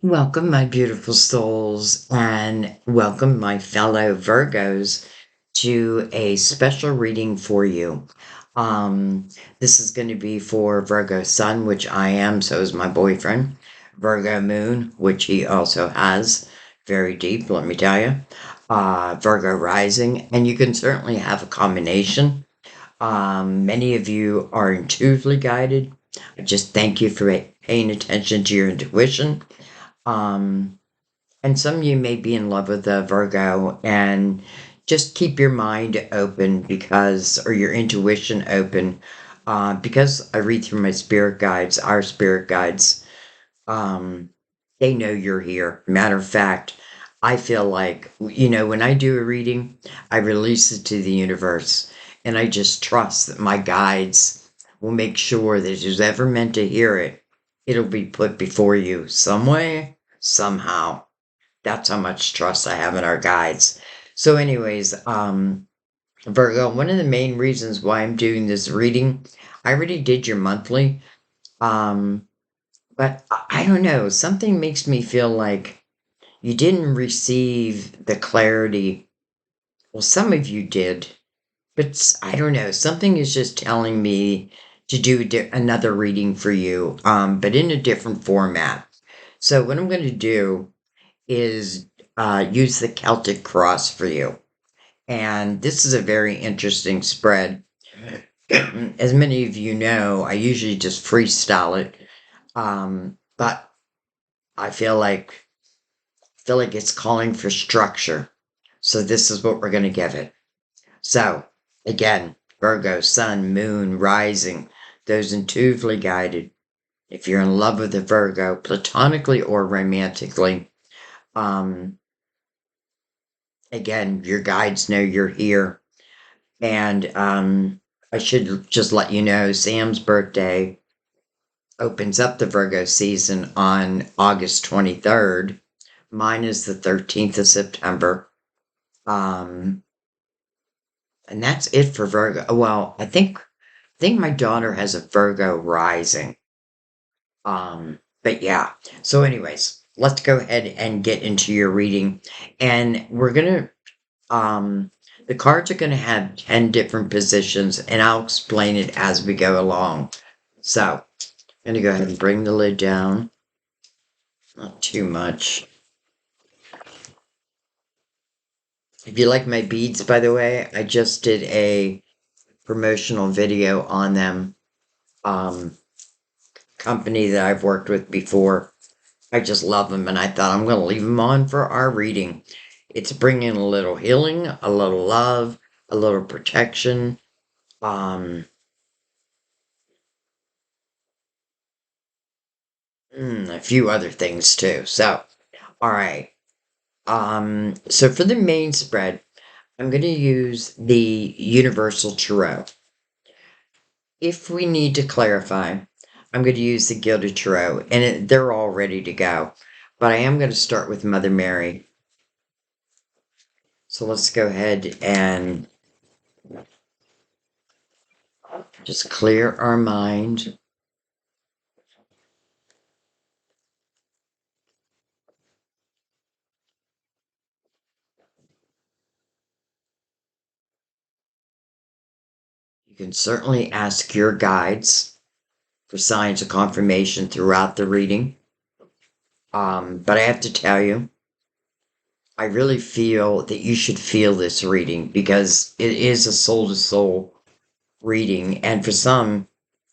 Welcome, my beautiful souls, and welcome, my fellow Virgos, to a special reading for you. This is going to be for Virgo Sun, which I am, so is my boyfriend. Virgo Moon, which he also has, very deep, let me tell you. Virgo Rising, and you can certainly have a combination. Many of you are intuitively guided. I just thank you for paying attention to your intuition. Um, and some of you may be in love with a Virgo, and just keep your mind open or your intuition open, because I read through my spirit guides, our spirit guides. Um, they know you're here. Matter of fact, I feel like, when I do a reading, I release it to the universe, and I just trust that my guides will make sure that who's ever meant to hear it, it'll be put before you some way, somehow. That's how much trust I have in our guides. So, anyways, Virgo, one of the main reasons why I'm doing this reading, I already did your monthly, um, but I don't know. Something makes me feel like you didn't receive the clarity. Well, some of you did, but I don't know. Something is just telling me to do another reading for you, but in a different format. So, what I'm going to do is use the Celtic cross for you. And this is a very interesting spread. As many of you know, I usually just freestyle it. But I feel like it's calling for structure. So this is what we're going to give it. So again, Virgo, Sun, Moon, Rising, those intuitively guided. If you're in love with a Virgo, platonically or romantically, um, again, your guides know you're here. And I should just let you know Sam's birthday opens up the Virgo season on August 23rd. Mine is the 13th of September. Um, and that's it for Virgo. Well, I think my daughter has a Virgo rising. But yeah. So anyways, let's go ahead and get into your reading. And we're gonna the cards are going to have 10 different positions, and I'll explain it as we go along. So, I'm going to go ahead and bring the lid down. Not too much. If you like my beads, by the way, I just did a promotional video on them. Company that I've worked with before. I just love them, and I thought I'm going to leave them on for our reading. It's bringing a little healing, a little love, a little protection. Um, a few other things too. So, all right. So for the main spread, I'm going to use the Universal Tarot. If we need to clarify, I'm going to use the Gilded Tarot, and they're all ready to go. But I am going to start with Mother Mary. So let's go ahead and just clear our mind. You can certainly ask your guides for signs of confirmation throughout the reading. But I have to tell you, I really feel that you should feel this reading because it is a soul to soul reading. And for some,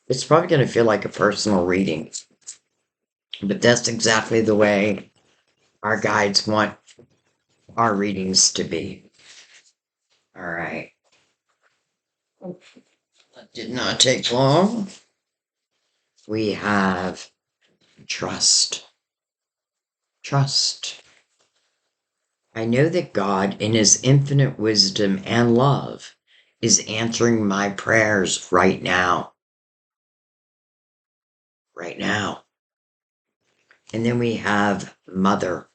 it's probably going to feel like a personal reading. But that's exactly the way our guides want our readings to be. All right. That did not take long. We have trust. Trust. I know that God, in His infinite wisdom and love, is answering my prayers right now. Right now. And then we have Mother.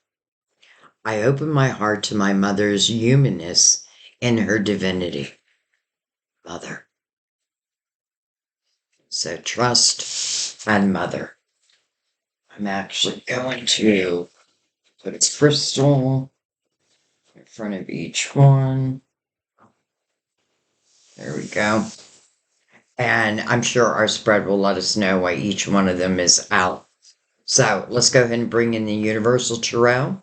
I open my heart to my mother's humanness and her divinity. Mother. So trust and Mother. I'm actually going to put a crystal in front of each one. There we go. And I'm sure our spread will let us know why each one of them is out. So let's go ahead and bring in the Universal Tarot.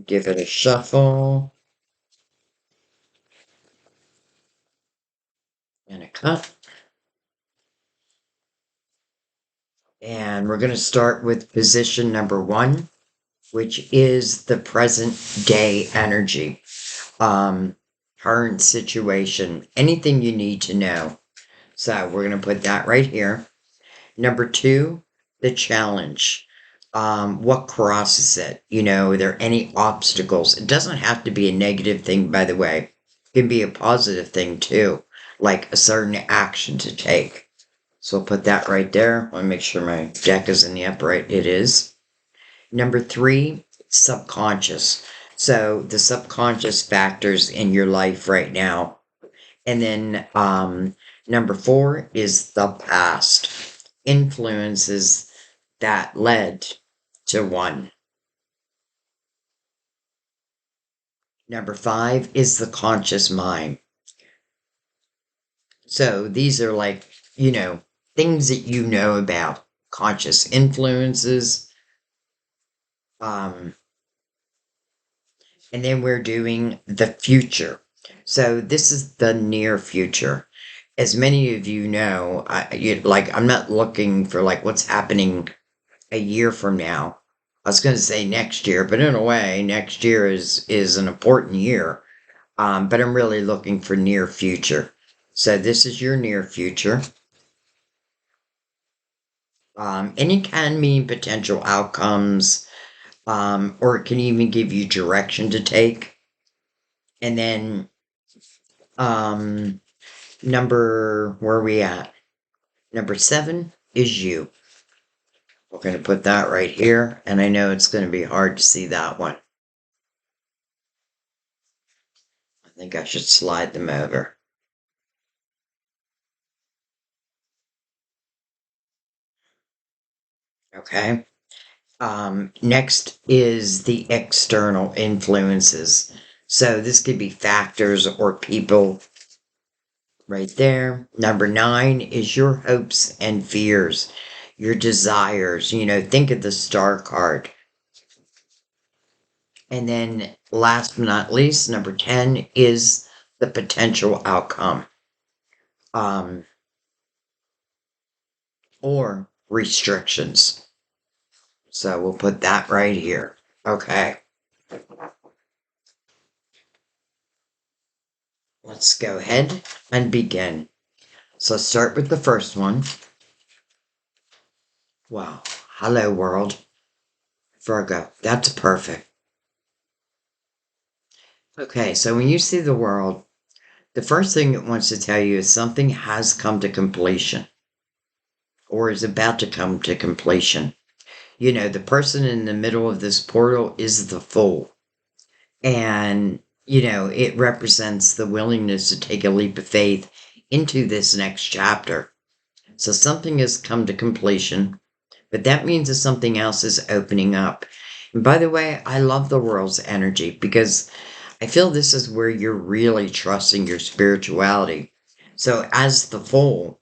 Give it a shuffle. And a cut. And we're going to start with position number 1, which is the present day energy. Current situation, anything you need to know. So we're going to put that right here. Number 2, the challenge. What crosses it? Are there any obstacles? It doesn't have to be a negative thing, by the way. It can be a positive thing too, like a certain action to take. So I'll put that right there. I want to make sure my deck is in the upright. It is. Number 3, subconscious. So the subconscious factors in your life right now. And then number 4 is the past. Influences that led to 1. Number 5 is the conscious mind. So these are like, things that you know about. Conscious influences. And then we're doing the future. So this is the near future. As many of you know, I'm not looking for like what's happening a year from now. I was going to say next year, but in a way, next year is an important year. But I'm really looking for near future. So this is your near future. And it can mean potential outcomes, or it can even give you direction to take. And then, where are we at? Number 7 is you. We're going to put that right here. And I know it's going to be hard to see that one. I think I should slide them over. Okay. Next is the external influences. So this could be factors or people right there. Number 9 is your hopes and fears, your desires. Think of the star card. And then last but not least, number 10 is the potential outcome. Or restrictions. So we'll put that right here. Okay. Let's go ahead and begin. So start with the first one. Wow. Hello, world. Virgo. That's perfect. Okay, so when you see the world, the first thing it wants to tell you is something has come to completion or is about to come to completion. The person in the middle of this portal is the Fool. And, it represents the willingness to take a leap of faith into this next chapter. So something has come to completion, but that means that something else is opening up. And by the way, I love the world's energy because I feel this is where you're really trusting your spirituality. So as the Fool,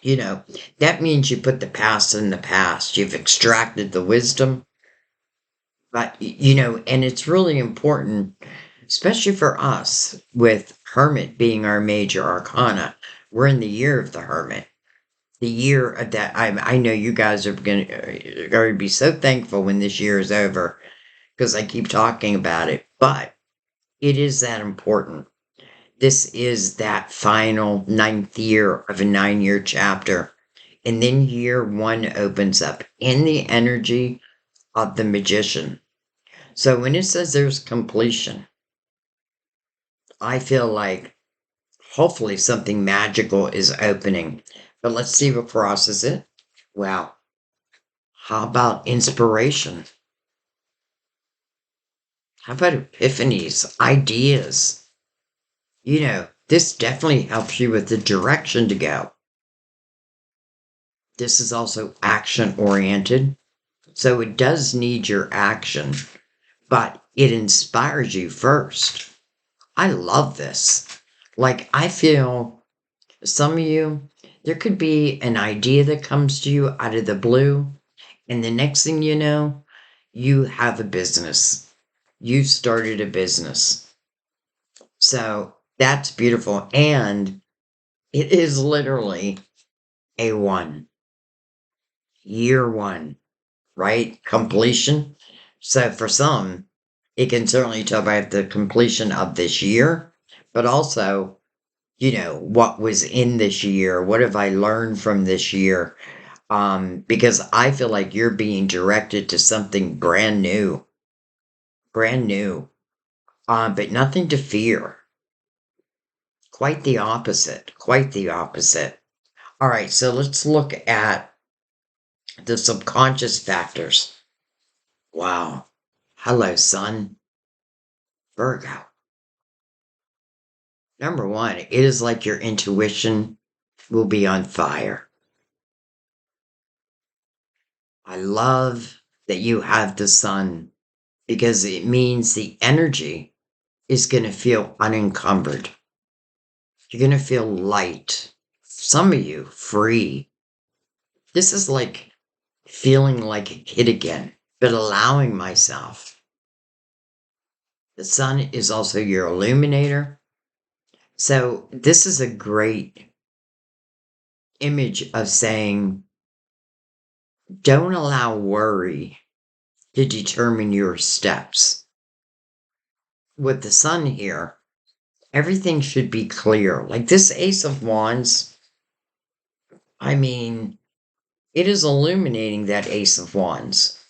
that means you put the past in the past. You've extracted the wisdom. But, and it's really important, especially for us, with Hermit being our major arcana. We're in the year of the Hermit. The year of that, I know you guys are going to be so thankful when this year is over, because I keep talking about it. But it is that important. This is that final 9th year of a 9-year chapter. And then year 1 opens up in the energy of the Magician. So when it says there's completion, I feel like hopefully something magical is opening. But let's see what crosses it. Wow. How about inspiration? How about epiphanies, ideas? This definitely helps you with the direction to go. This is also action oriented. So it does need your action, but it inspires you first. I love this. Like, I feel some of you, there could be an idea that comes to you out of the blue, and the next thing you know, you have a business. You've started a business. So that's beautiful. And it is literally a one, year one, right? Completion. So for some, it can certainly talk about the completion of this year, but also, what was in this year? What have I learned from this year? Because I feel like you're being directed to something brand new, but nothing to fear. Quite the opposite, quite the opposite. All right, so let's look at the subconscious factors. Wow. Hello, son. Virgo. Number one, it is like your intuition will be on fire. I love that you have the sun because it means the energy is going to feel unencumbered. You're going to feel light. Some of you free. This is like feeling like a kid again, but allowing myself. The sun is also your illuminator. So this is a great image of saying, don't allow worry to determine your steps. With the sun here, everything should be clear. Like this Ace of Wands, I mean, it is illuminating that Ace of Wands.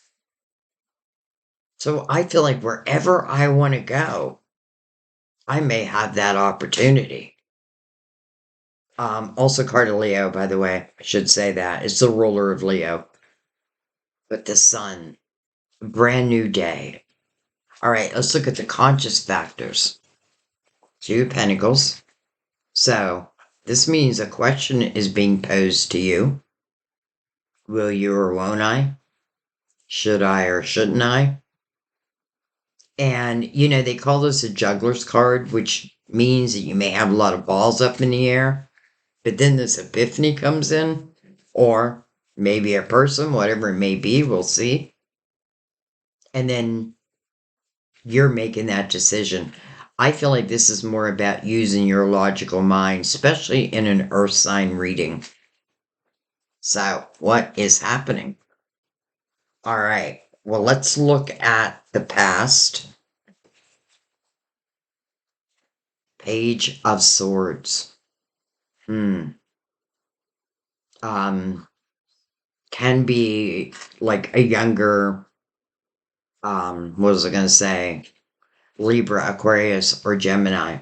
So I feel like wherever I want to go, I may have that opportunity. Also card of Leo, by the way, I should say that. It's the ruler of Leo. But the sun, brand new day. All right, let's look at the conscious factors. Two of Pentacles. So this means a question is being posed to you. Will you or won't I? Should I or shouldn't I? And, they call this a juggler's card, which means that you may have a lot of balls up in the air, but then this epiphany comes in, or maybe a person, whatever it may be, we'll see. And then you're making that decision. I feel like this is more about using your logical mind, especially in an earth sign reading. So, what is happening? All right. Well, let's look at the past. Page of Swords. Can be like a younger, what was I going to say? Libra, Aquarius, or Gemini.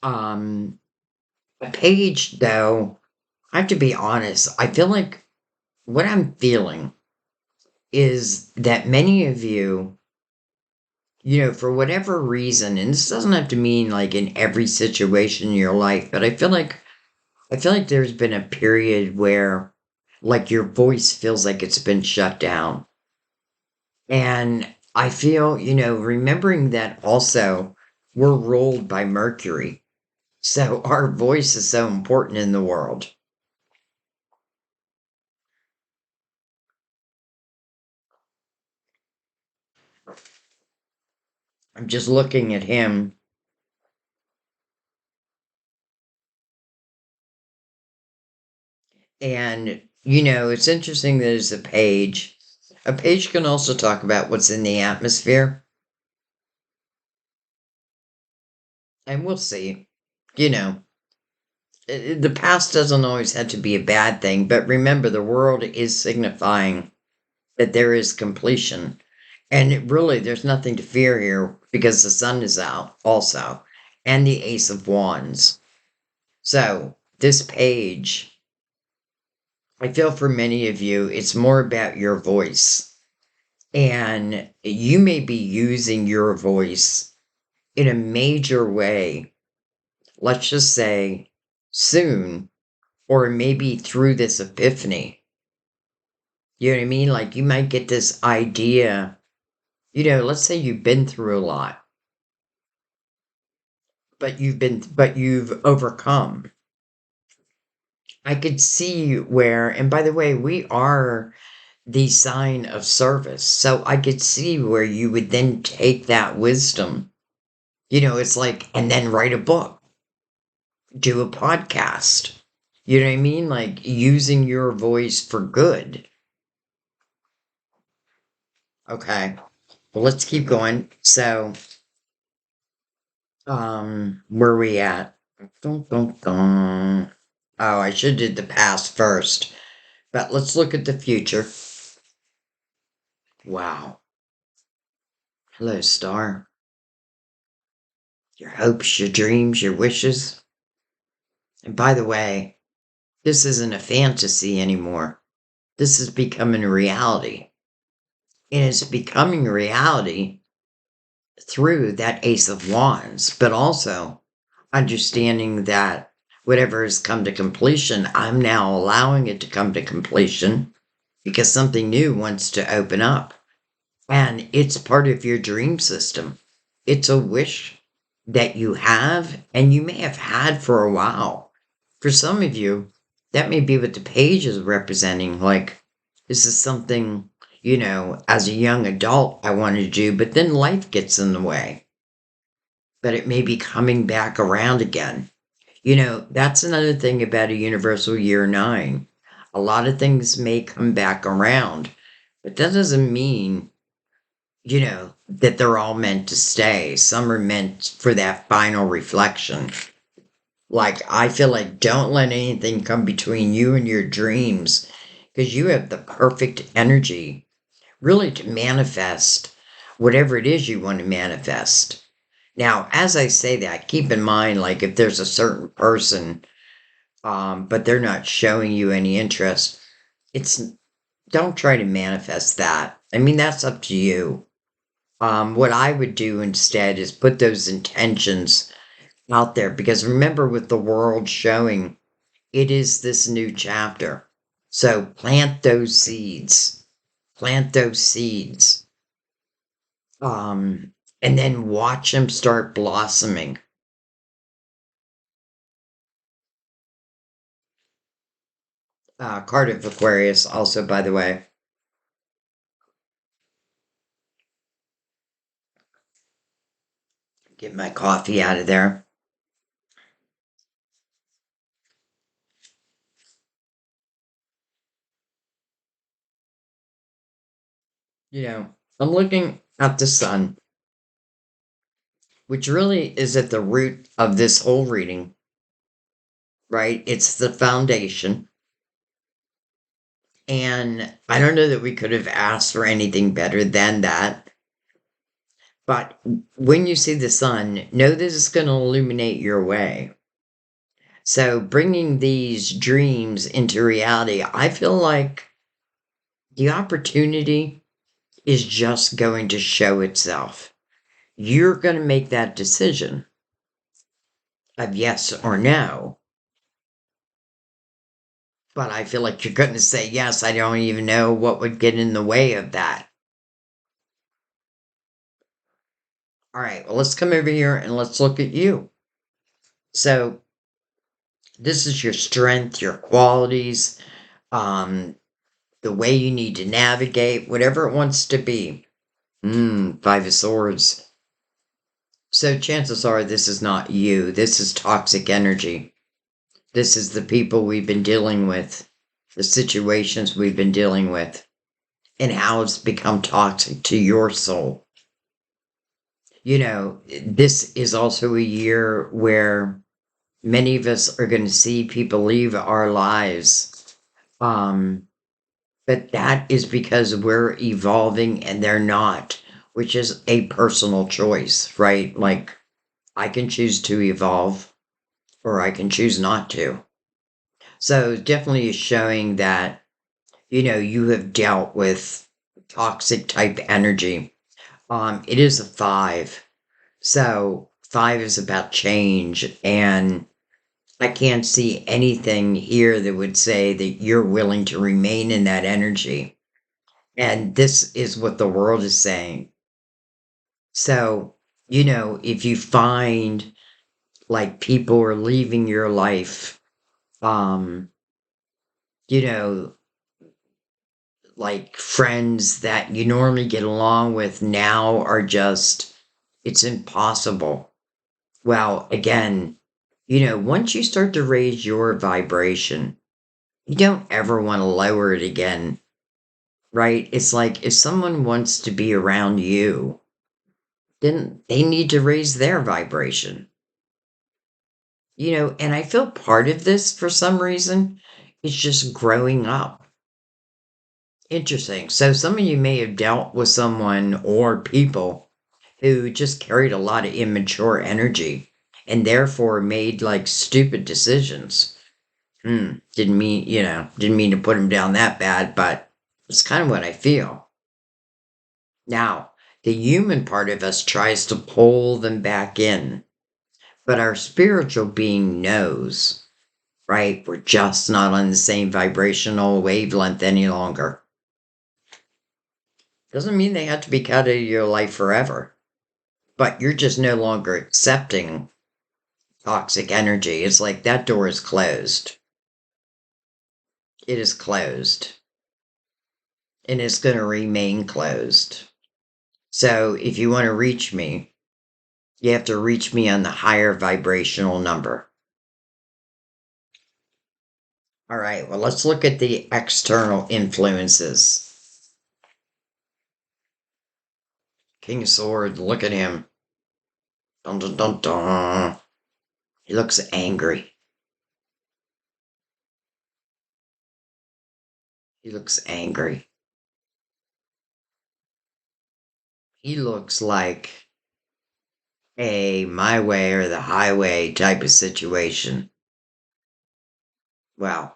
A page, though, I have to be honest, I feel like what I'm feeling is that many of you, for whatever reason, and this doesn't have to mean like in every situation in your life, but I feel like there's been a period where like your voice feels like it's been shut down. And I feel, remembering that also we're ruled by Mercury. So our voice is so important in the world. I'm just looking at him. And, it's interesting that it's a page. A page can also talk about what's in the atmosphere. And we'll see. The past doesn't always have to be a bad thing, but remember, the world is signifying that there is completion. And really, there's nothing to fear here because the sun is out also, and the Ace of Wands. So, this page, I feel for many of you, it's more about your voice. And you may be using your voice in a major way, let's just say soon, or maybe through this epiphany. You know what I mean? Like you might get this idea, let's say you've been through a lot, but you've overcome. I could see where, and by the way, we are the sign of service. So I could see where you would then take that wisdom. It's like, and then write a book, do a podcast. You know what I mean? Like using your voice for good. Okay. Well, let's keep going. So, where are we at? Dun, dun, dun. Oh, I should have did the past first. But let's look at the future. Wow. Hello, star. Your hopes, your dreams, your wishes. And by the way, this isn't a fantasy anymore. This is becoming a reality. And it's becoming a reality through that Ace of Wands, but also understanding that whatever has come to completion, I'm now allowing it to come to completion because something new wants to open up. And it's part of your dream system. It's a wish that you have and you may have had for a while. For some of you, that may be what the page is representing. Like, this is something, as a young adult I wanted to do, but then life gets in the way. But it may be coming back around again. That's another thing about a universal year 9. A lot of things may come back around, but that doesn't mean that they're all meant to stay. Some are meant for that final reflection. Like, I feel like don't let anything come between you and your dreams because you have the perfect energy really to manifest whatever it is you want to manifest. Now, as I say that, keep in mind, like, if there's a certain person, but they're not showing you any interest, don't try to manifest that. I mean, that's up to you. What I would do instead is put those intentions out there because remember, with the world showing, it is this new chapter. So plant those seeds. Plant those seeds. And then watch them start blossoming. Card of Aquarius, also, by the way. Get my coffee out of there. I'm looking at the sun, which really is at the root of this whole reading, right? It's the foundation. And I don't know that we could have asked for anything better than that. But when you see the sun, know that it's going to illuminate your way. So bringing these dreams into reality, I feel like the opportunity is just going to show itself. You're going to make that decision of yes or no. But I feel like you're going to say yes. I don't even know what would get in the way of that. All right, well, let's come over here and let's look at you. So this is your strength, your qualities, the way you need to navigate, whatever it wants to be. Five of Swords. So chances are this is not you. This is toxic energy. This is the people we've been dealing with, the situations we've been dealing with, and how it's become toxic to your soul. This is also a year where many of us are going to see people leave our lives. But that is because we're evolving and they're not, which is a personal choice, right? Like, I can choose to evolve or I can choose not to. So definitely is showing that, you have dealt with toxic type energy. It is a 5. So 5 is about change and I can't see anything here that would say that you're willing to remain in that energy. And this is what the world is saying. So, if you find like people are leaving your life, um, you know, like friends that you normally get along with now are just, it's impossible. Well, again, once you start to raise your vibration, you don't ever want to lower it again, right? It's like if someone wants to be around you, then they need to raise their vibration. And I feel part of this for some reason is just growing up. Interesting. So some of you may have dealt with someone or people who just carried a lot of immature energy and therefore made like stupid decisions. Didn't mean to put him down that bad, but it's kind of what I feel. Now, the human part of us tries to pull them back in, but our spiritual being knows, right? We're just not on the same vibrational wavelength any longer. Doesn't mean they have to be cut out of your life forever, but you're just no longer accepting toxic energy. It's like that door is closed. It is closed. And it's going to remain closed. So if you want to reach me, you have to reach me on the higher vibrational number. All right, well, let's look at the external influences. King of Swords, look at him. Dun, dun, dun, dun. He looks angry. He looks angry. He looks like a my way or the highway type of situation. Well,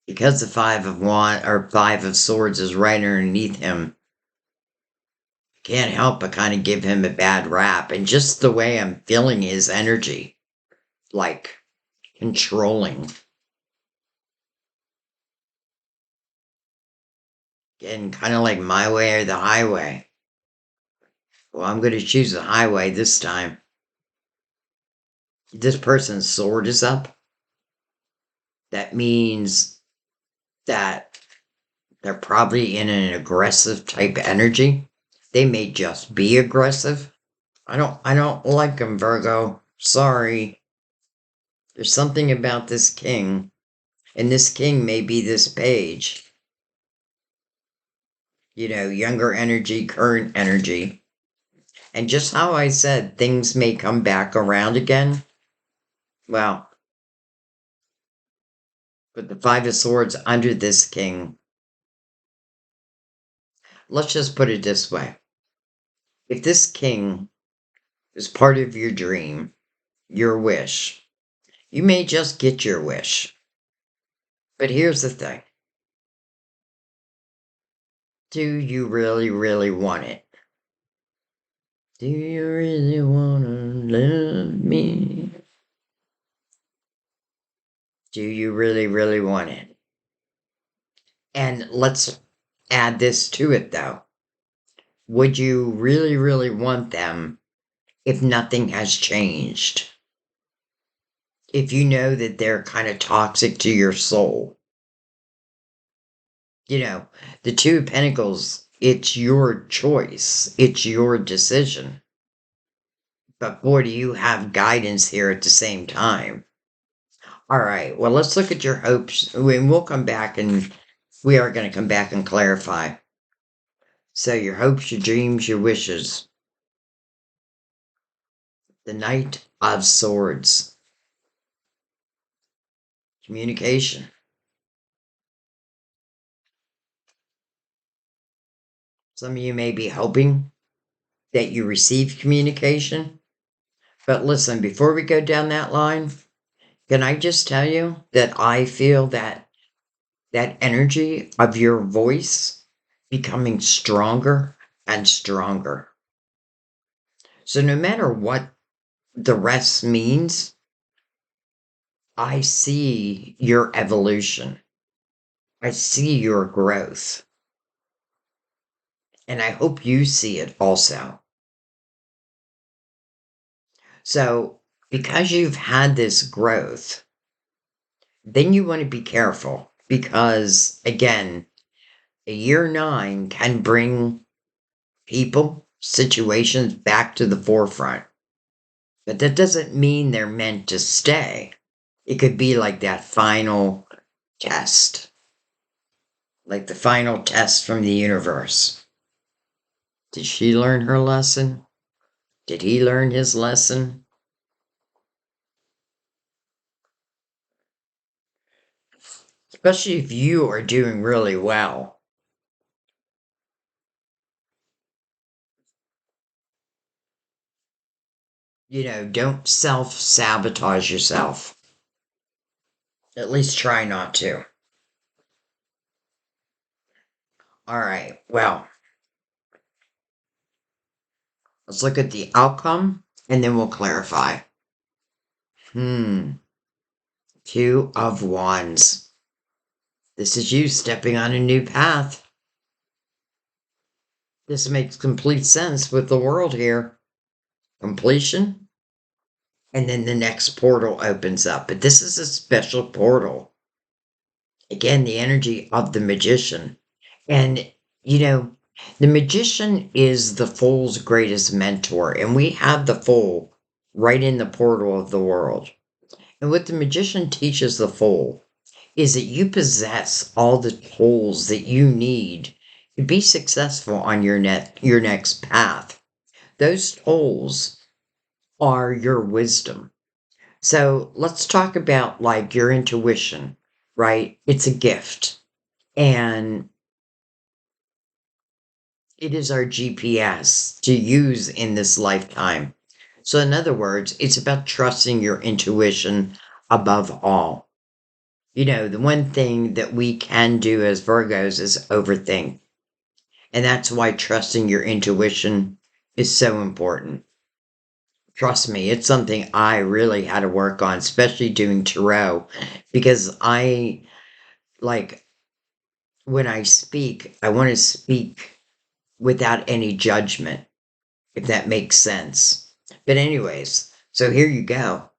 because the Five of Swords is right underneath him, can't help but kind of give him a bad rap. And just the way I'm feeling his energy, like controlling. Again, kind of like my way or the highway. Well, I'm going to choose the highway this time. This person's sword is up. That means that they're probably in an aggressive type energy. They may just be aggressive. I don't like them, Virgo. Sorry. There's something about this king, and this king may be this page. Younger energy, current energy. And just how I said, things may come back around again. Well, but the Five of Swords under this king. Let's just put it this way. If this king is part of your dream, your wish, you may just get your wish. But here's the thing. Do you really, really want it? Do you really want to love me? Do you really, really want it? And let's add this to it, though. Would you really, really want them if nothing has changed? If you know that they're kind of toxic to your soul? The Two of Pentacles, it's your choice. It's your decision. But boy, do you have guidance here at the same time. All right, well, let's look at your hopes. We'll come back and we are going to come back and clarify. So your hopes, your dreams, your wishes. The Knight of Swords. Communication. Some of you may be hoping that you receive communication. But listen, before we go down that line, can I just tell you that I feel that energy of your voice becoming stronger and stronger. So no matter what the rest means, I see your evolution. I see your growth. And I hope you see it also. So, because you've had this growth, then you want to be careful because, again, a year 9 can bring people, situations back to the forefront. But that doesn't mean they're meant to stay. It could be like that final test, like the final test from the universe. Did she learn her lesson? Did he learn his lesson? Especially if you are doing really well. Don't self-sabotage yourself. At least try not to. All right, well, let's look at the outcome and then we'll clarify. 2 of Wands. This is you stepping on a new path. This makes complete sense with the world here. Completion, and then the next portal opens up. But this is a special portal. Again, the energy of the magician. And, the magician is the fool's greatest mentor. And we have the fool right in the portal of the world. And what the magician teaches the fool is that you possess all the tools that you need to be successful on your next path. Those tools are your wisdom. So let's talk about like your intuition, right? It's a gift and it is our GPS to use in this lifetime. So, in other words, it's about trusting your intuition above all. The one thing that we can do as Virgos is overthink. And that's why trusting your intuition is so important. Trust me, it's something I really had to work on, especially doing tarot, because like, when I speak, I want to speak without any judgment, if that makes sense. But, anyways, so here you go,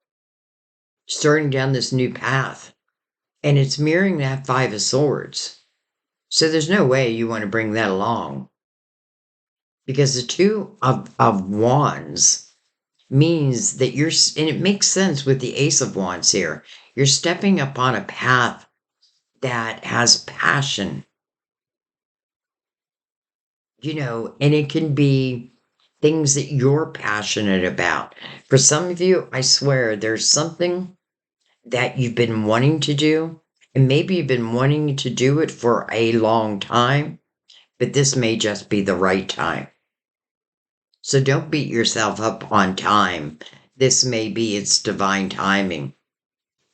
starting down this new path, and it's mirroring that 5 of Swords. So, there's no way you want to bring that along because the 2 of Wands means that and it makes sense with the Ace of Wands here. You're stepping upon a path that has passion, and it can be things that you're passionate about. For some of you, I swear there's something that you've been wanting to do, and maybe you've been wanting to do it for a long time, but this may just be the right time. So don't beat yourself up on time. This may be its divine timing.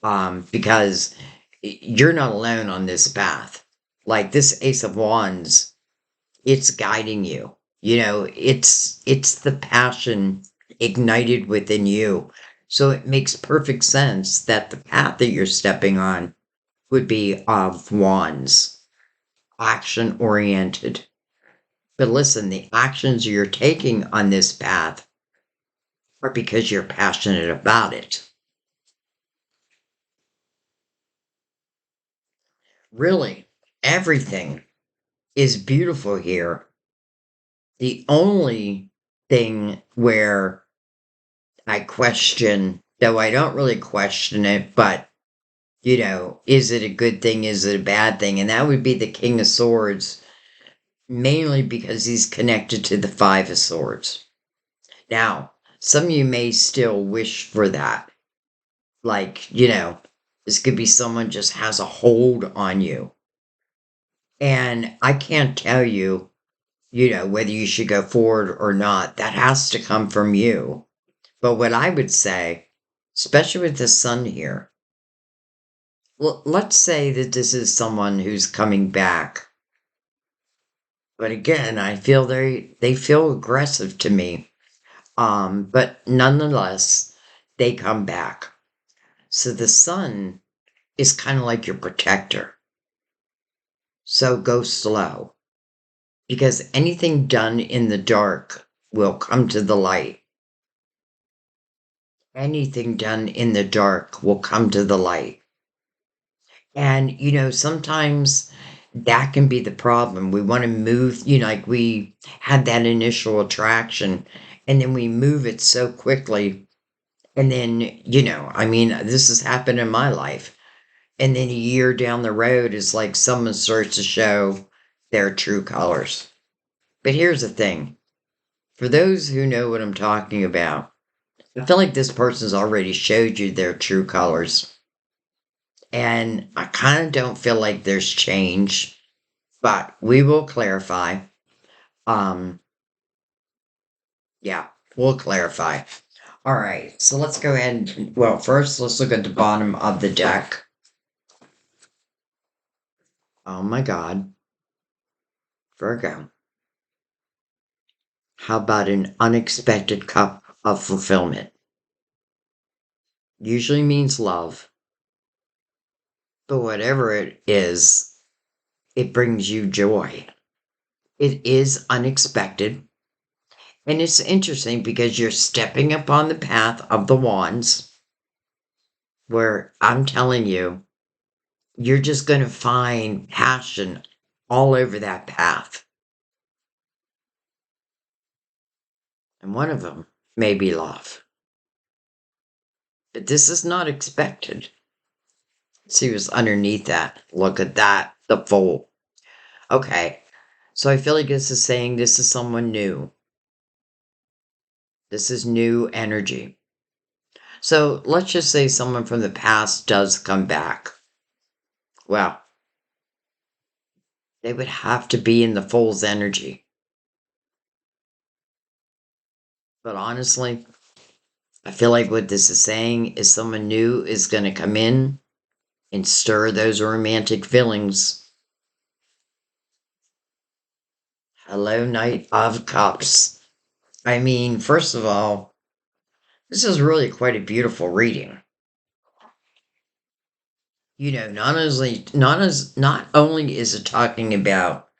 Because you're not alone on this path. Like this Ace of Wands, it's guiding you. It's the passion ignited within you. So it makes perfect sense that the path that you're stepping on would be of Wands, action oriented. But listen, the actions you're taking on this path are because you're passionate about it. Really, everything is beautiful here. The only thing where I question, though I don't really question it, but, is it a good thing? Is it a bad thing? And that would be the King of Swords, mainly because he's connected to the 5 of Swords. Now, some of you may still wish for that. Like, this could be someone just has a hold on you. And I can't tell you, whether you should go forward or not. That has to come from you. But what I would say, especially with the sun here, well, let's say that this is someone who's coming back. But again, I feel they feel aggressive to me. But nonetheless, they come back. So the sun is kind of like your protector. So go slow, because anything done in the dark will come to the light. Anything done in the dark will come to the light. And, sometimes that can be the problem. We want to move, like we had that initial attraction and then we move it so quickly. And then, this has happened in my life. And then a year down the road, it's like someone starts to show their true colors. But here's the thing, for those who know what I'm talking about, I feel like this person's already showed you their true colors. And I kind of don't feel like there's change, but we will clarify. Um, yeah, we'll clarify. All right, so let's go ahead and, well, first let's look at the bottom of the deck. Oh my God. Virgo. How about an unexpected cup of fulfillment? Usually means love, but whatever it is, it brings you joy. It is unexpected. And it's interesting because you're stepping upon the path of the wands, where I'm telling you, you're just going to find passion all over that path. And one of them may be love. But this is not expected. See what's underneath that. Look at that, the foal. Okay, so I feel like this is saying this is someone new. This is new energy. So let's just say someone from the past does come back. Well, they would have to be in the fool's energy. But honestly, I feel like what this is saying is someone new is going to come in and stir those romantic feelings. Hello, Knight of Cups. I mean, first of all, this is really quite a beautiful reading. Not only is it talking about,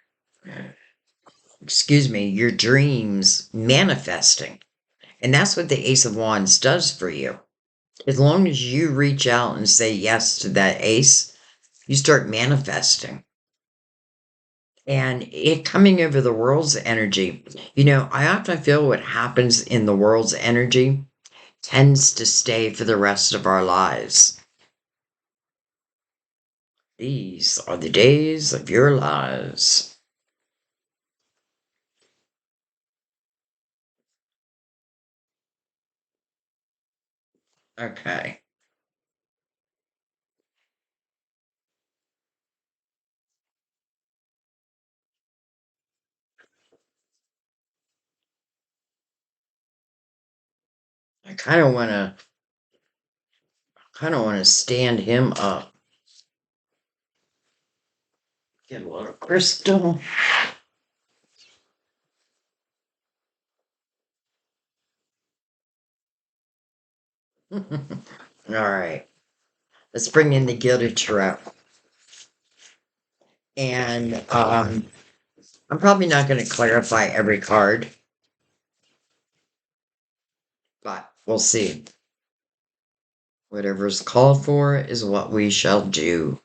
your dreams manifesting. And that's what the Ace of Wands does for you. As long as you reach out and say yes to that ace, you start manifesting. And it coming over the world's energy, I often feel what happens in the world's energy tends to stay for the rest of our lives. These are the days of your lives. Okay. I kind of want to stand him up. Get a little crystal. All right. Let's bring in the Gilded Tarot. And I'm probably not going to clarify every card, but we'll see. Whatever's called for is what we shall do.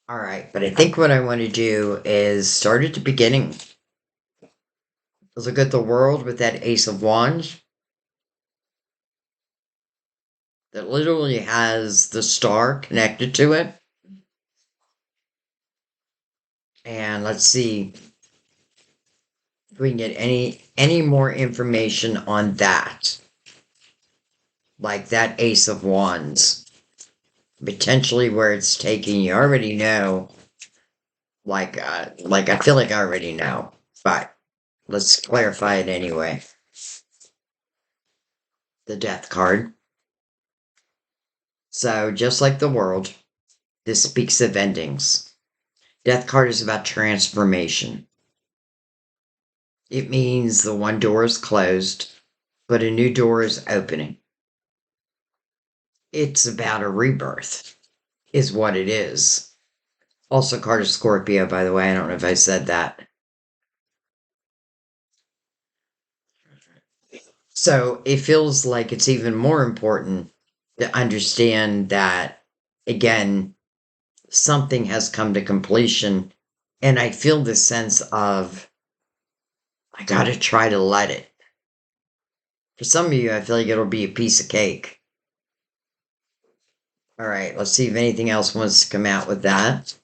All right, but I think what I want to do is start at the beginning. Let's look at the world with that Ace of Wands that literally has the star connected to it. And let's see if we can get any more information on that. Like that Ace of Wands. Potentially where it's taking you. I already know. Like I feel like I already know. But let's clarify it anyway. The Death card. So just like the world, this speaks of endings. Death card is about transformation. It means the one door is closed, but a new door is opening. It's about a rebirth, is what it is. Also, card of Scorpio, by the way. I don't know if I said that. So it feels like it's even more important to understand that, again, something has come to completion. And I feel this sense of, I got to try to let it. For some of you, I feel like it'll be a piece of cake. All right, let's see if anything else wants to come out with that.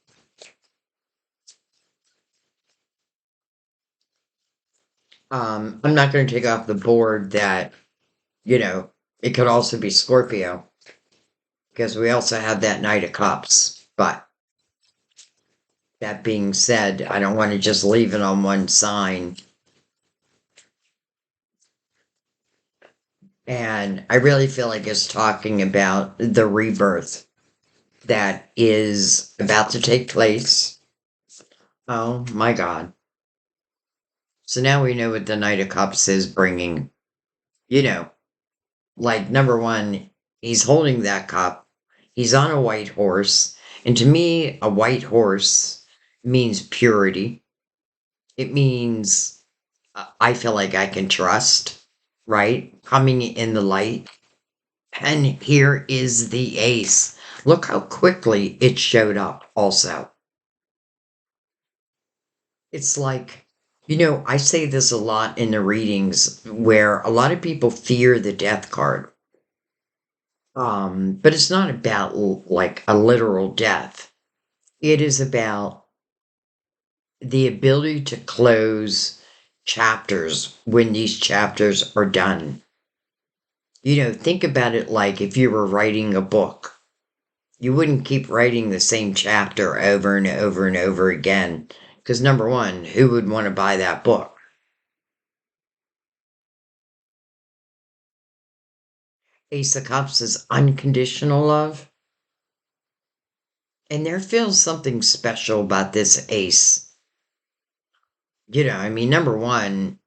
I'm not going to take off the board that, you know, it could also be Scorpio because we also have that Knight of Cups. But that being said, I don't want to just leave it on one sign. And I really feel like it's talking about the rebirth that is about to take place. Oh my God. So now we know what the Knight of Cups is bringing. You know, like number one, he's holding that cup. He's on a white horse. And to me, a white horse means purity. It means I feel like I can trust, right? Coming in the light. And here is the ace. Look how quickly it showed up, also. It's like, I say this a lot in the readings where a lot of people fear the death card. But it's not about like a literal death. It is about the ability to close chapters when these chapters are done. Think about it like if you were writing a book. You wouldn't keep writing the same chapter over and over and over again. Because number one, who would want to buy that book? Ace of Cups is unconditional love. And there feels something special about this ace. Number one,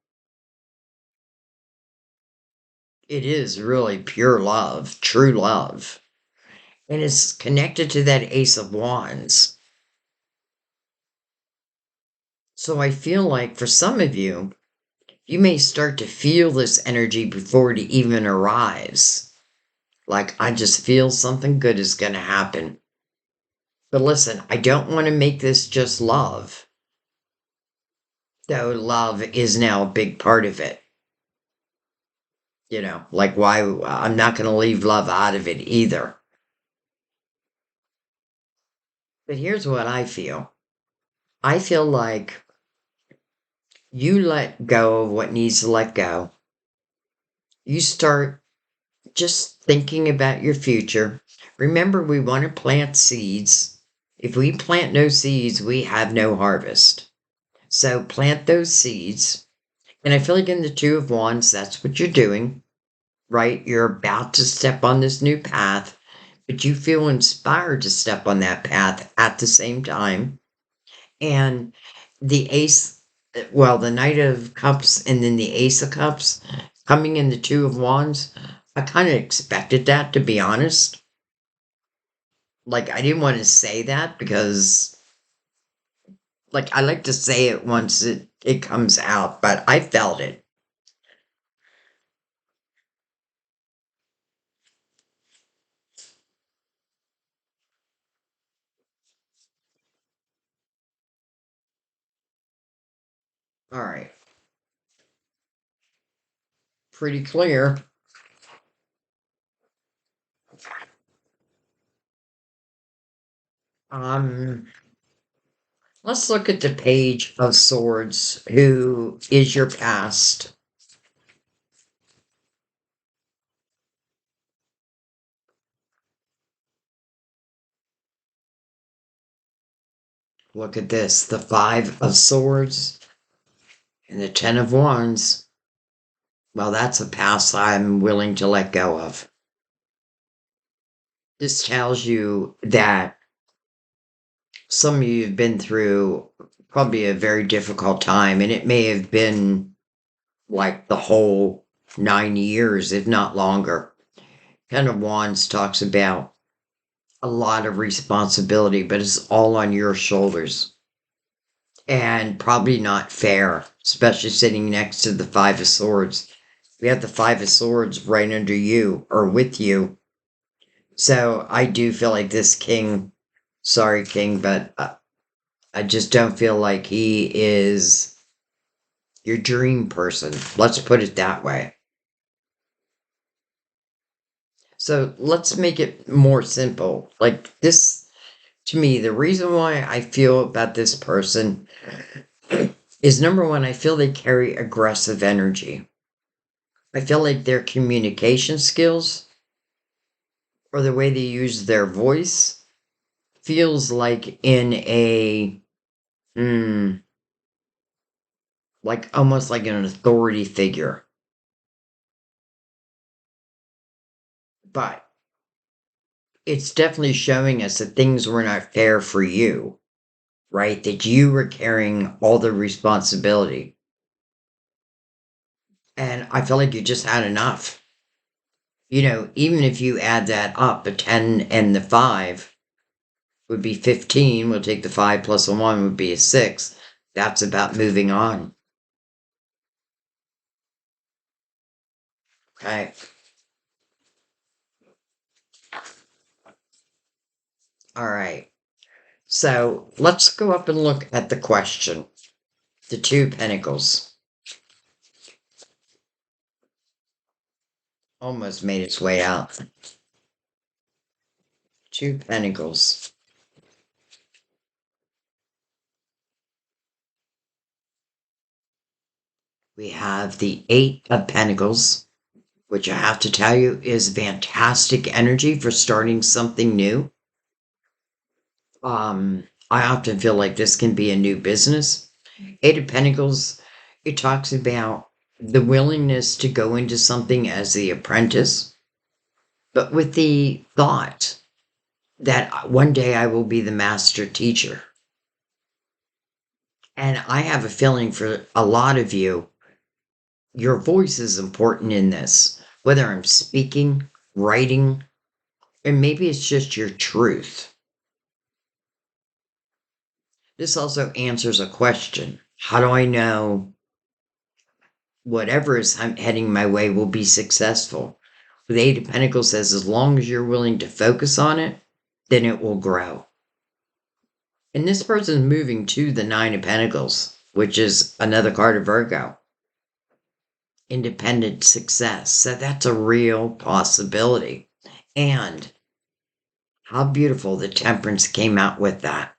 it is really pure love, true love. And it's connected to that Ace of Wands. So I feel like for some of you, you may start to feel this energy before it even arrives. Like, I just feel something good is going to happen. But listen, I don't want to make this just love, though love is now a big part of it. Like why I'm not going to leave love out of it either. But here's what I feel. I feel like you let go of what needs to let go. You start just thinking about your future. Remember, we want to plant seeds. If we plant no seeds, we have no harvest. So plant those seeds. And I feel like in the Two of Wands, that's what you're doing, right? You're about to step on this new path, but you feel inspired to step on that path at the same time. And the the Knight of Cups and then the Ace of Cups coming in the Two of Wands, I kind of expected that, to be honest. Like, I didn't want to say that because, like, I like to say it once it comes out, but I felt it. All right. Pretty clear. Um, let's look at the Page of Swords, who is your past. Look at this, the Five of Swords and the Ten of Wands. Well, that's a past I'm willing to let go of. This tells you that some of you have been through probably a very difficult time, and it may have been like the whole 9 years, if not longer. Ten of Wands talks about a lot of responsibility, but it's all on your shoulders. And probably not fair, especially sitting next to the Five of Swords. We have the Five of Swords right under you or with you. So I do feel like this king, sorry, king, but I just don't feel like he is your dream person. Let's put it that way. So let's make it more simple. Like this, to me, the reason why I feel about this person is number one, I feel they carry aggressive energy. I feel like their communication skills or the way they use their voice feels like in a, like almost like an authority figure. But it's definitely showing us that things were not fair for you, right? That you were carrying all the responsibility. And I feel like you just had enough. You know, even if you add that up, a 10 and the 5 would be 15. We'll take the 5 plus a 1 would be a 6. That's about moving on. Okay. All right. So let's go up and look at the question. The 2 Pentacles. Almost made its way out. 2 Pentacles. We have the 8 of Pentacles, which I have to tell you is fantastic energy for starting something new. I often feel like this can be a new business. 8 of Pentacles, it talks about the willingness to go into something as the apprentice, but with the thought that one day I will be the master teacher. And I have a feeling for a lot of you, your voice is important in this, whether I'm speaking, writing, and maybe it's just your truth. This also answers a question. How do I know whatever is heading my way will be successful? The 8 of Pentacles says as long as you're willing to focus on it, then it will grow. And this person is moving to the 9 of Pentacles, which is another card of Virgo. Independent success. So that's a real possibility. And how beautiful the Temperance came out with that.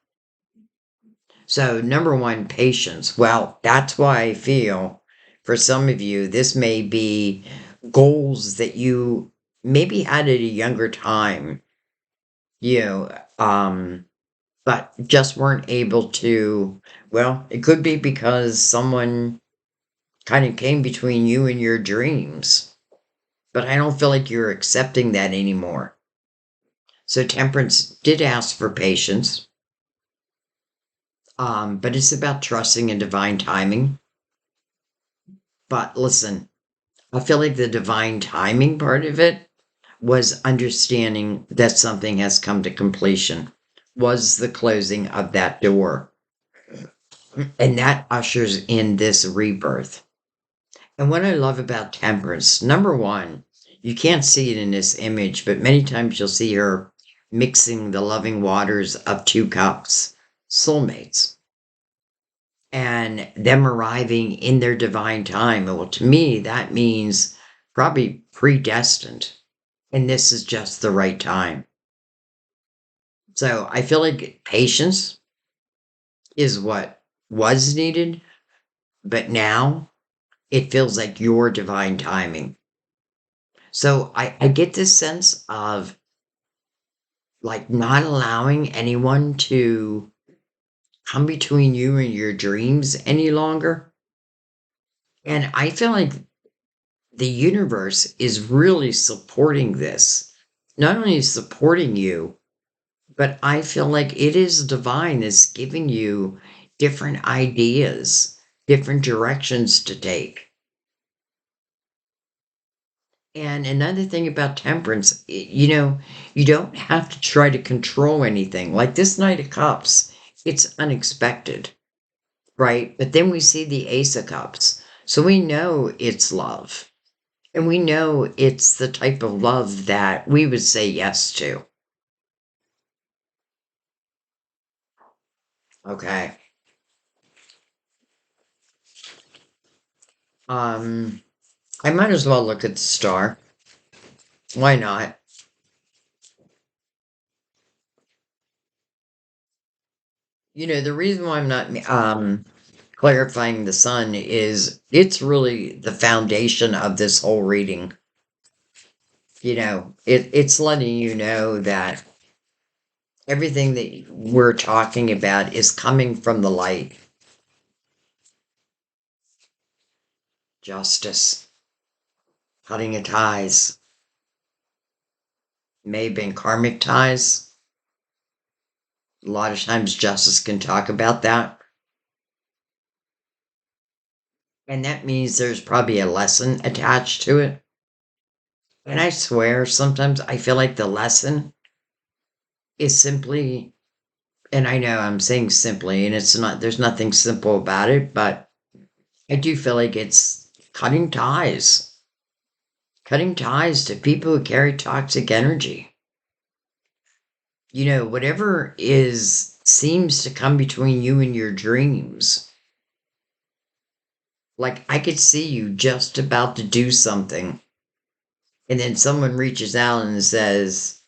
So number one, patience. Well, that's why I feel for some of you, this may be goals that you maybe had at a younger time, you know, but just weren't able to, well, it could be because someone kind of came between you and your dreams. But I don't feel like you're accepting that anymore. So Temperance did ask for patience. But it's about trusting in divine timing. But listen, I feel like the divine timing part of it was understanding that something has come to completion, was the closing of that door. And that ushers in this rebirth. And what I love about Temperance, number one, you can't see it in this image, but many times you'll see her mixing the loving waters of 2 cups, soulmates, and them arriving in their divine time. Well, to me, that means probably predestined. And this is just the right time. So I feel like patience is what was needed, but now it feels like your divine timing. So I get this sense of like not allowing anyone to come between you and your dreams any longer. And I feel like the universe is really supporting this. Not only supporting you, but I feel like it is divine that's giving you different ideas, different directions to take. And another thing about temperance, you don't have to try to control anything. Like this Knight of Cups, it's unexpected, right? But then we see the Ace of Cups. So we know it's love. And we know it's the type of love that we would say yes to. Okay. Um, I might as well look at the star. Why not? The reason why I'm not clarifying the sun is it's really the foundation of this whole reading. It's letting you know that everything that we're talking about is coming from the light. Justice, cutting of ties, may have been karmic ties. A lot of times justice can talk about that. And that means there's probably a lesson attached to it. And I swear, sometimes I feel like the lesson is simply, and I know I'm saying simply, and it's not, there's nothing simple about it, but I do feel like it's cutting ties to people who carry toxic energy. Whatever seems to come between you and your dreams. Like I could see you just about to do something, and then someone reaches out and says,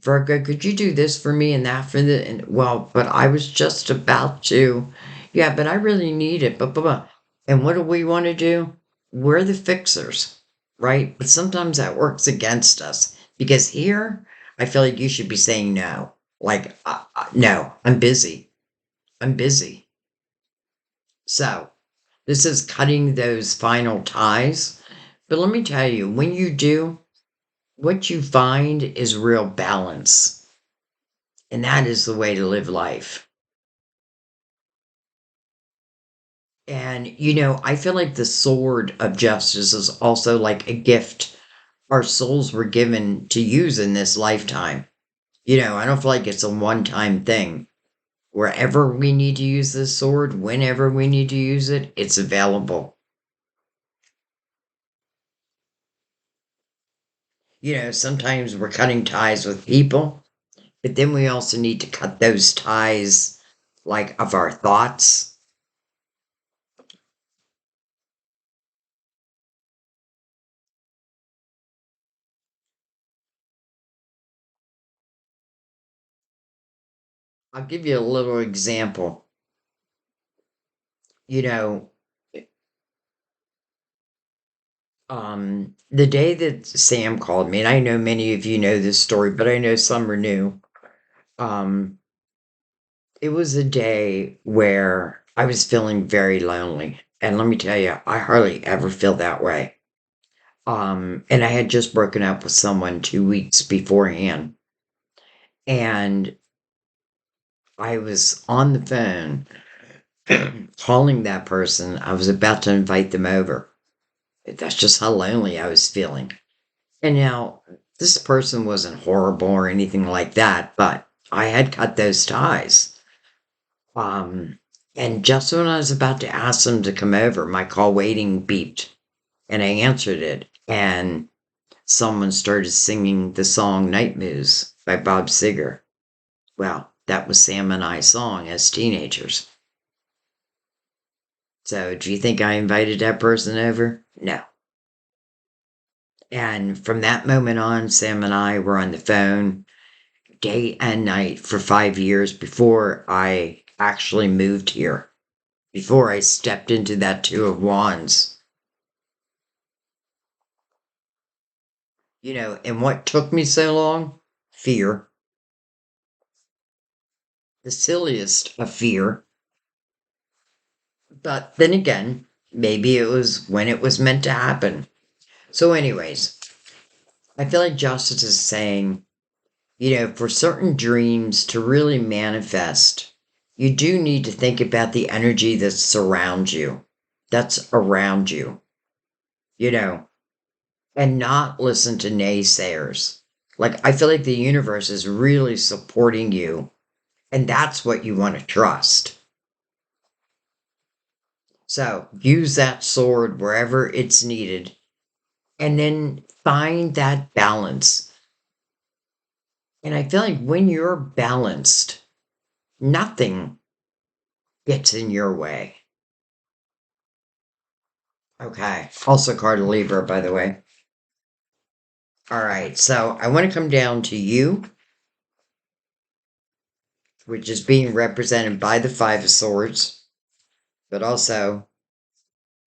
Virgo, could you do this for me and that for the, and well, but I was just about to, yeah, but I really need it, blah. And what do we want to do? We're the fixers, right? But sometimes that works against us because here, I feel like you should be saying no. Like, no, I'm busy. I'm busy. So this is cutting those final ties. But let me tell you, when you do, what you find is real balance. And that is the way to live life. And, I feel like the sword of justice is also like a gift our souls were given to use in this lifetime. I don't feel like it's a one time thing. Wherever we need to use this sword, whenever we need to use it, it's available. Sometimes we're cutting ties with people, but then we also need to cut those ties, like of our thoughts. I'll give you a little example. You know, the day that Sam called me, and I know many of you know this story, but I know some are new. Um, it was a day where I was feeling very lonely. And let me tell you, I hardly ever feel that way. And I had just broken up with someone 2 weeks beforehand. And I was on the phone calling that person. I was about to invite them over. That's just how lonely I was feeling. And now, this person wasn't horrible or anything like that, but I had cut those ties. Um, and just when I was about to ask them to come over, my call waiting beeped and I answered it. And someone started singing the song Night Moves by Bob Seger. Well, that was Sam and I's song as teenagers. So, do you think I invited that person over? No. And from that moment on, Sam and I were on the phone day and night for 5 years before I actually moved here, before I stepped into that Two of Wands. And what took me so long? Fear. The silliest of fear. But then again, maybe it was when it was meant to happen. So, anyways, I feel like justice is saying, for certain dreams to really manifest, you do need to think about the energy that surrounds you, that's around you. You know, and not listen to naysayers. Like, I feel like the universe is really supporting you, and that's what you want to trust. So use that sword wherever it's needed, and then find that balance. And I feel like when you're balanced, nothing gets in your way. Okay. Also card a Libra, by the way. All right. So I want to come down to you, which is being represented by the Five of Swords, but also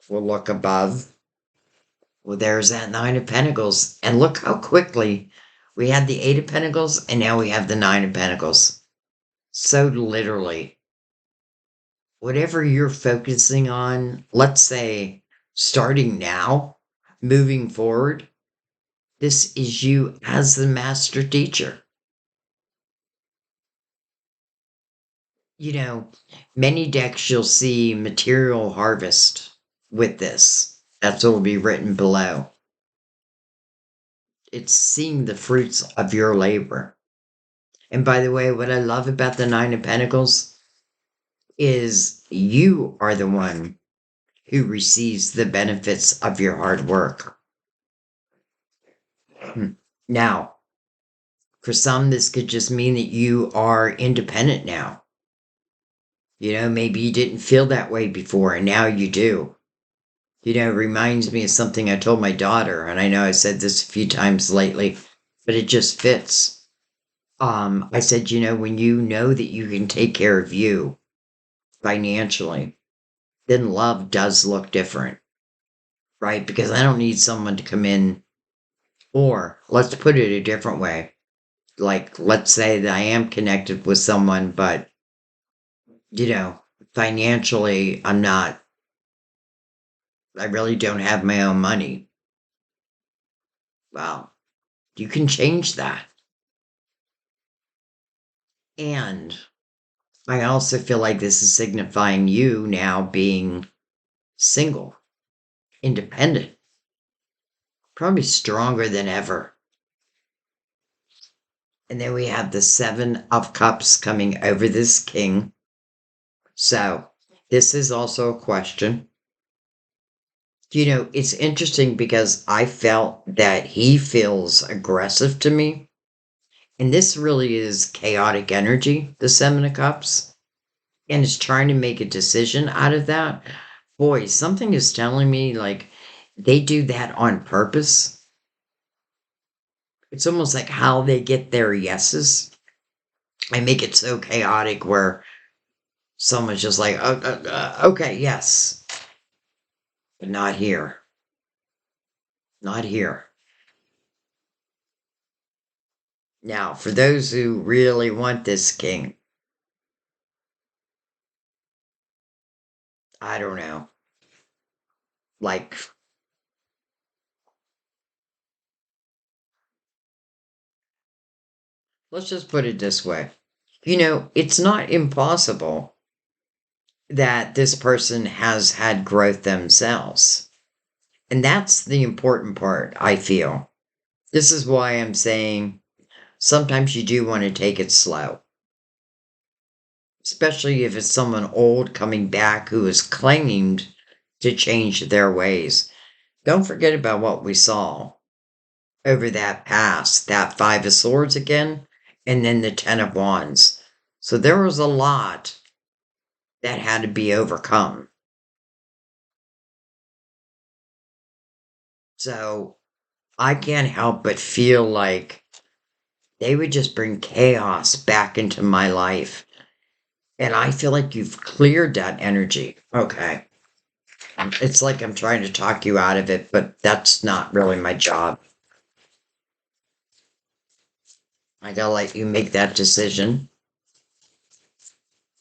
we'll look above. Well, there's that Nine of Pentacles. And look how quickly we had the Eight of Pentacles and now we have the Nine of Pentacles. So literally, whatever you're focusing on, let's say starting now, moving forward, this is you as the master teacher. You know, many decks you'll see material harvest with this. That's what will be written below. It's seeing the fruits of your labor. And by the way, what I love about the Nine of Pentacles is you are the one who receives the benefits of your hard work. Now, for some, this could just mean that you are independent now. You know, maybe you didn't feel that way before, and now you do. You know, it reminds me of something I told my daughter, and I know I said this a few times lately, but it just fits. I said, you know, when you know that you can take care of you financially, then love does look different, right? Because I don't need someone to come in, or let's put it a different way. Like, let's say that I am connected with someone, but, you know, financially, I really don't have my own money. Well, you can change that. And I also feel like this is signifying you now being single, independent, probably stronger than ever. And then we have the Seven of Cups coming over this king. So this is also a question. You know, it's interesting because I felt that he feels aggressive to me. And this really is chaotic energy, the Seven of Cups. And is trying to make a decision out of that. Boy, something is telling me like they do that on purpose. It's almost like how they get their yeses. I make it so chaotic where someone's just like, okay, yes, but not here. Not here. Now, for those who really want this king, I don't know. Like, let's just put it this way. You know, it's not impossible that this person has had growth themselves. And that's the important part, I feel. This is why I'm saying sometimes you do want to take it slow. Especially if it's someone old coming back who has claimed to change their ways. Don't forget about what we saw over that past, that Five of Swords again, and then the Ten of Wands. So there was a lot that had to be overcome. So I can't help but feel like they would just bring chaos back into my life. And I feel like you've cleared that energy. Okay. It's like I'm trying to talk you out of it, but that's not really my job. I gotta let you make that decision.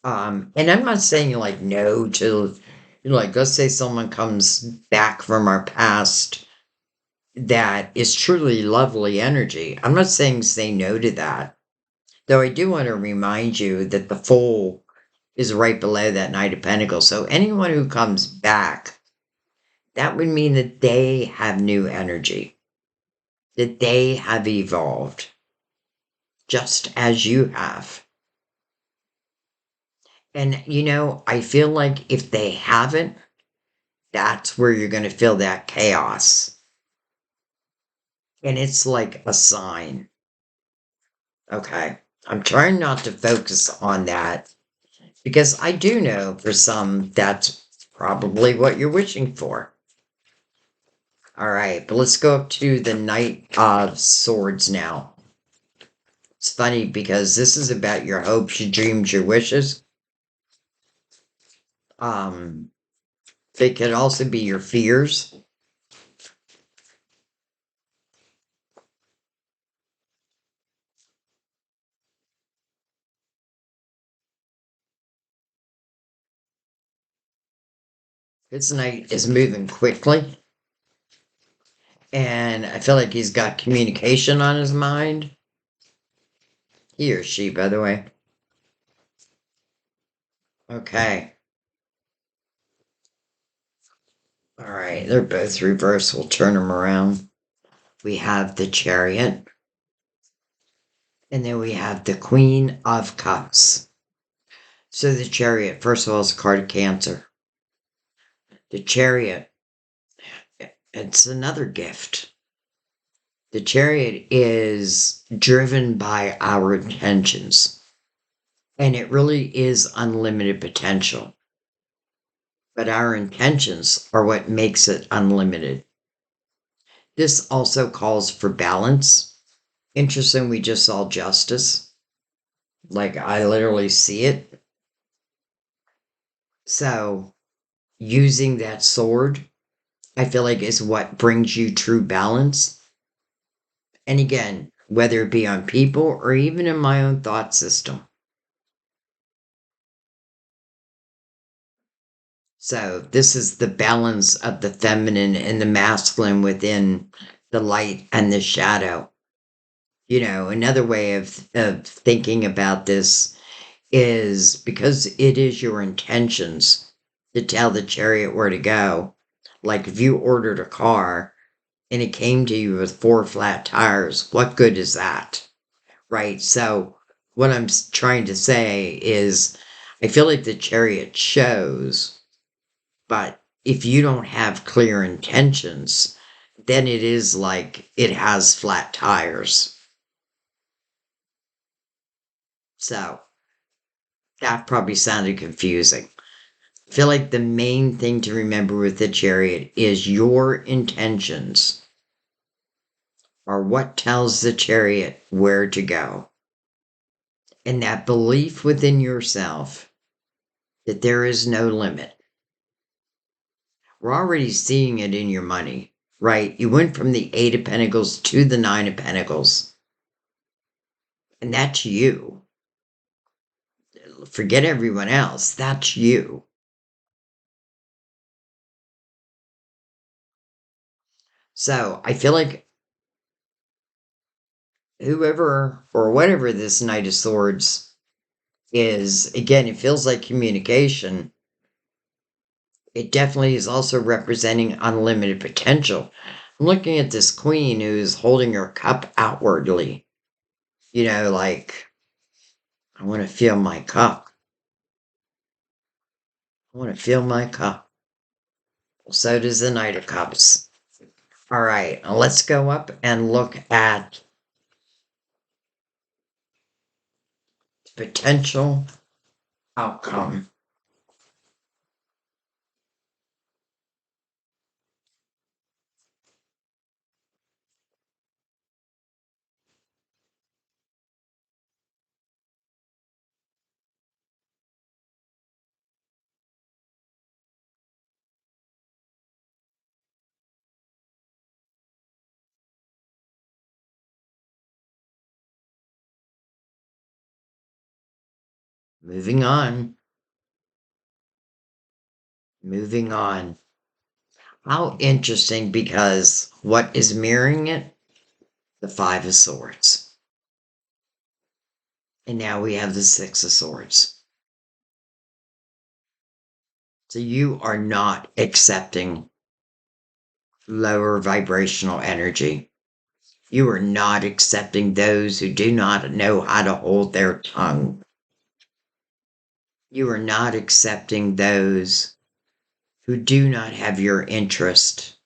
And I'm not saying like no to, you know, like let's say someone comes back from our past that is truly lovely energy. I'm not saying say no to that. Though I do want to remind you that the Fool is right below that Knight of Pentacles. So anyone who comes back, that would mean that they have new energy. that they have evolved just as you have. And, I feel like if they haven't, that's where you're going to feel that chaos. And it's like a sign. Okay. I'm trying not to focus on that because I do know for some that's probably what you're wishing for. All right, but let's go up to the Knight of Swords now. It's funny because this is about your hopes, your dreams, your wishes. They could also be your fears. This knight is moving quickly, and I feel like he's got communication on his mind. He or she, by the way. Okay. All right, they're both reversed. We'll turn them around. We have the Chariot, and then we have the Queen of Cups. So the Chariot, first of all, is a card of Cancer. The Chariot, it's another gift. The Chariot is driven by our intentions, and it really is unlimited potential. But our intentions are what makes it unlimited. This also calls for balance. Interesting, we just saw justice. Like, I literally see it. So, using that sword, I feel like is what brings you true balance. And again, whether it be on people or even in my own thought system. So, this is the balance of the feminine and the masculine within the light and the shadow. Another way of thinking about this is because it is your intentions to tell the Chariot where to go. Like if you ordered a car and it came to you with 4 flat tires, what good is that? Right? So what I'm trying to say is I feel like the Chariot shows, but if you don't have clear intentions, then it is like it has flat tires. So that probably sounded confusing. I feel like the main thing to remember with the Chariot is your intentions are what tells the Chariot where to go. And that belief within yourself that there is no limit. We're already seeing it in your money, right? You went from the 8 of Pentacles to the 9 of Pentacles. And that's you. Forget everyone else. That's you. So I feel like whoever or whatever this Knight of Swords is, again, it feels like communication. It definitely is also representing unlimited potential. I'm looking at this queen who's holding her cup outwardly. Like, I want to feel my cup. I want to feel my cup. Well, so does the Knight of Cups. All right, now let's go up and look at potential outcome. Moving on. Moving on. How interesting, because what is mirroring it? The 5 of Swords. And now we have the 6 of Swords. So you are not accepting lower vibrational energy. You are not accepting those who do not know how to hold their tongue. You are not accepting those who do not have your interest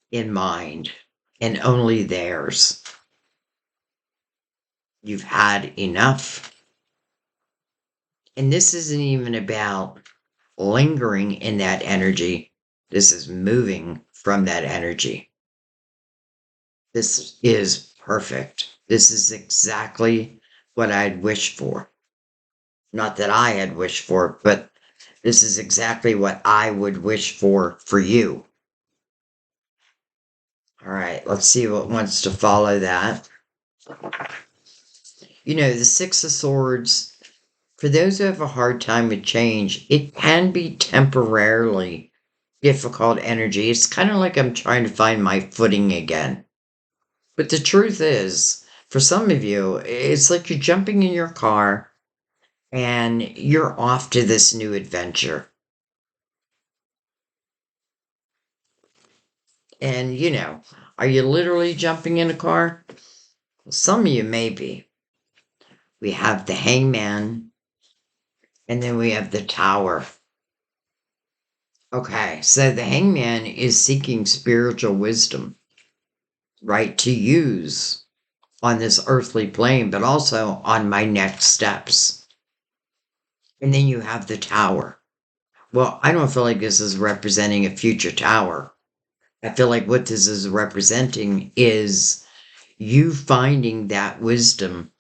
in mind and only theirs. You've had enough. And this isn't even about lingering in that energy. This is moving from that energy. This is perfect. This is exactly what I'd wished for. Not that I had wished for, but this is exactly what I would wish for you. All right, let's see what wants to follow that. You know, the Six of Swords, for those who have a hard time with change, it can be temporarily difficult energy. It's kind of like I'm trying to find my footing again. But the truth is, for some of you, it's like you're jumping in your car and you're off to this new adventure. And, you know, are you literally jumping in a car? Some of you may be. We have the Hangman, and then we have the Tower. Okay, so the Hangman is seeking spiritual wisdom, right, to use on this earthly plane, but also on my next steps. And then you have the Tower. Well, I don't feel like this is representing a future tower. I feel like what this is representing is you finding that wisdom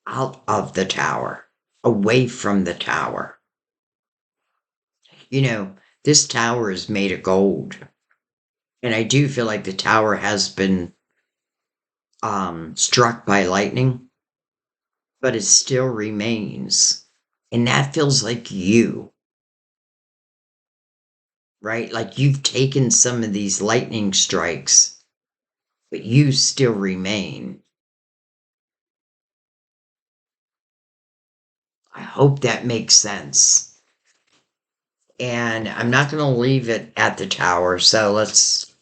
out of the tower, away from the tower. You know, this tower is made of gold. And I do feel like the tower has been struck by lightning, but it still remains. And that feels like you, right? Like you've taken some of these lightning strikes, but you still remain. I hope that makes sense. And I'm not going to leave it at the tower, so let's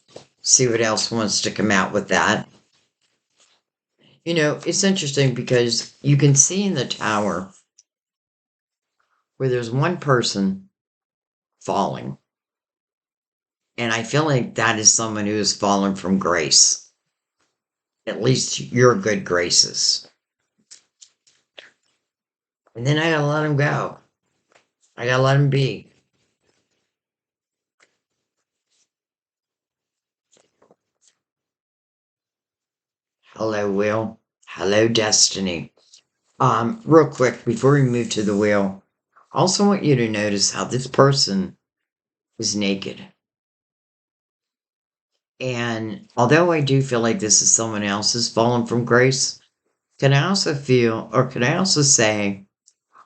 see what else wants to come out with that. You know, it's interesting because you can see in the tower where there's one person falling. And I feel like that is someone who has fallen from grace. At least your good graces. And then I gotta let him go. I gotta let him be. Hello, Will. Hello, Destiny. Real quick, before we move to the wheel, I also want you to notice how this person is naked. And although I do feel like this is someone else's fallen from grace, can I also feel, or can I also say,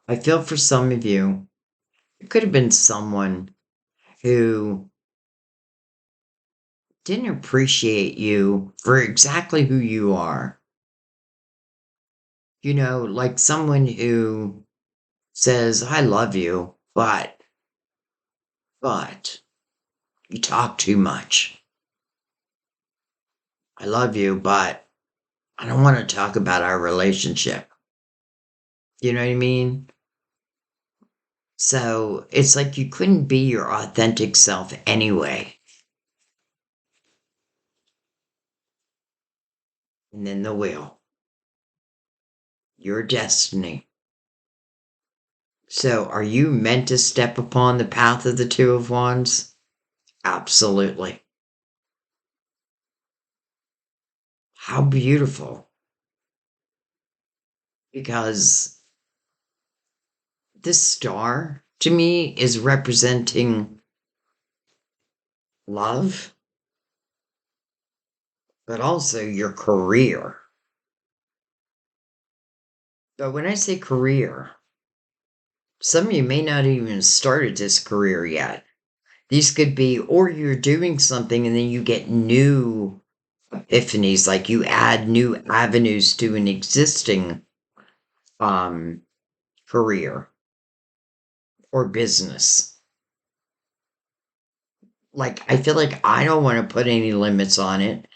I feel for some of you, it could have been someone who didn't appreciate you for exactly who you are. You know, like someone who says, I love you, but you talk too much. I love you, but I don't want to talk about our relationship. You know what I mean? So it's like you couldn't be your authentic self anyway. And then the wheel. Your destiny. So are you meant to step upon the path of the Two of Wands? Absolutely. How beautiful. Because this star, to me, is representing love, but also your career. But when I say career, some of you may not even started this career yet. These could be, or you're doing something and then you get new epiphanies, like you add new avenues to an existing career or business. Like, I feel like I don't want to put any limits on it.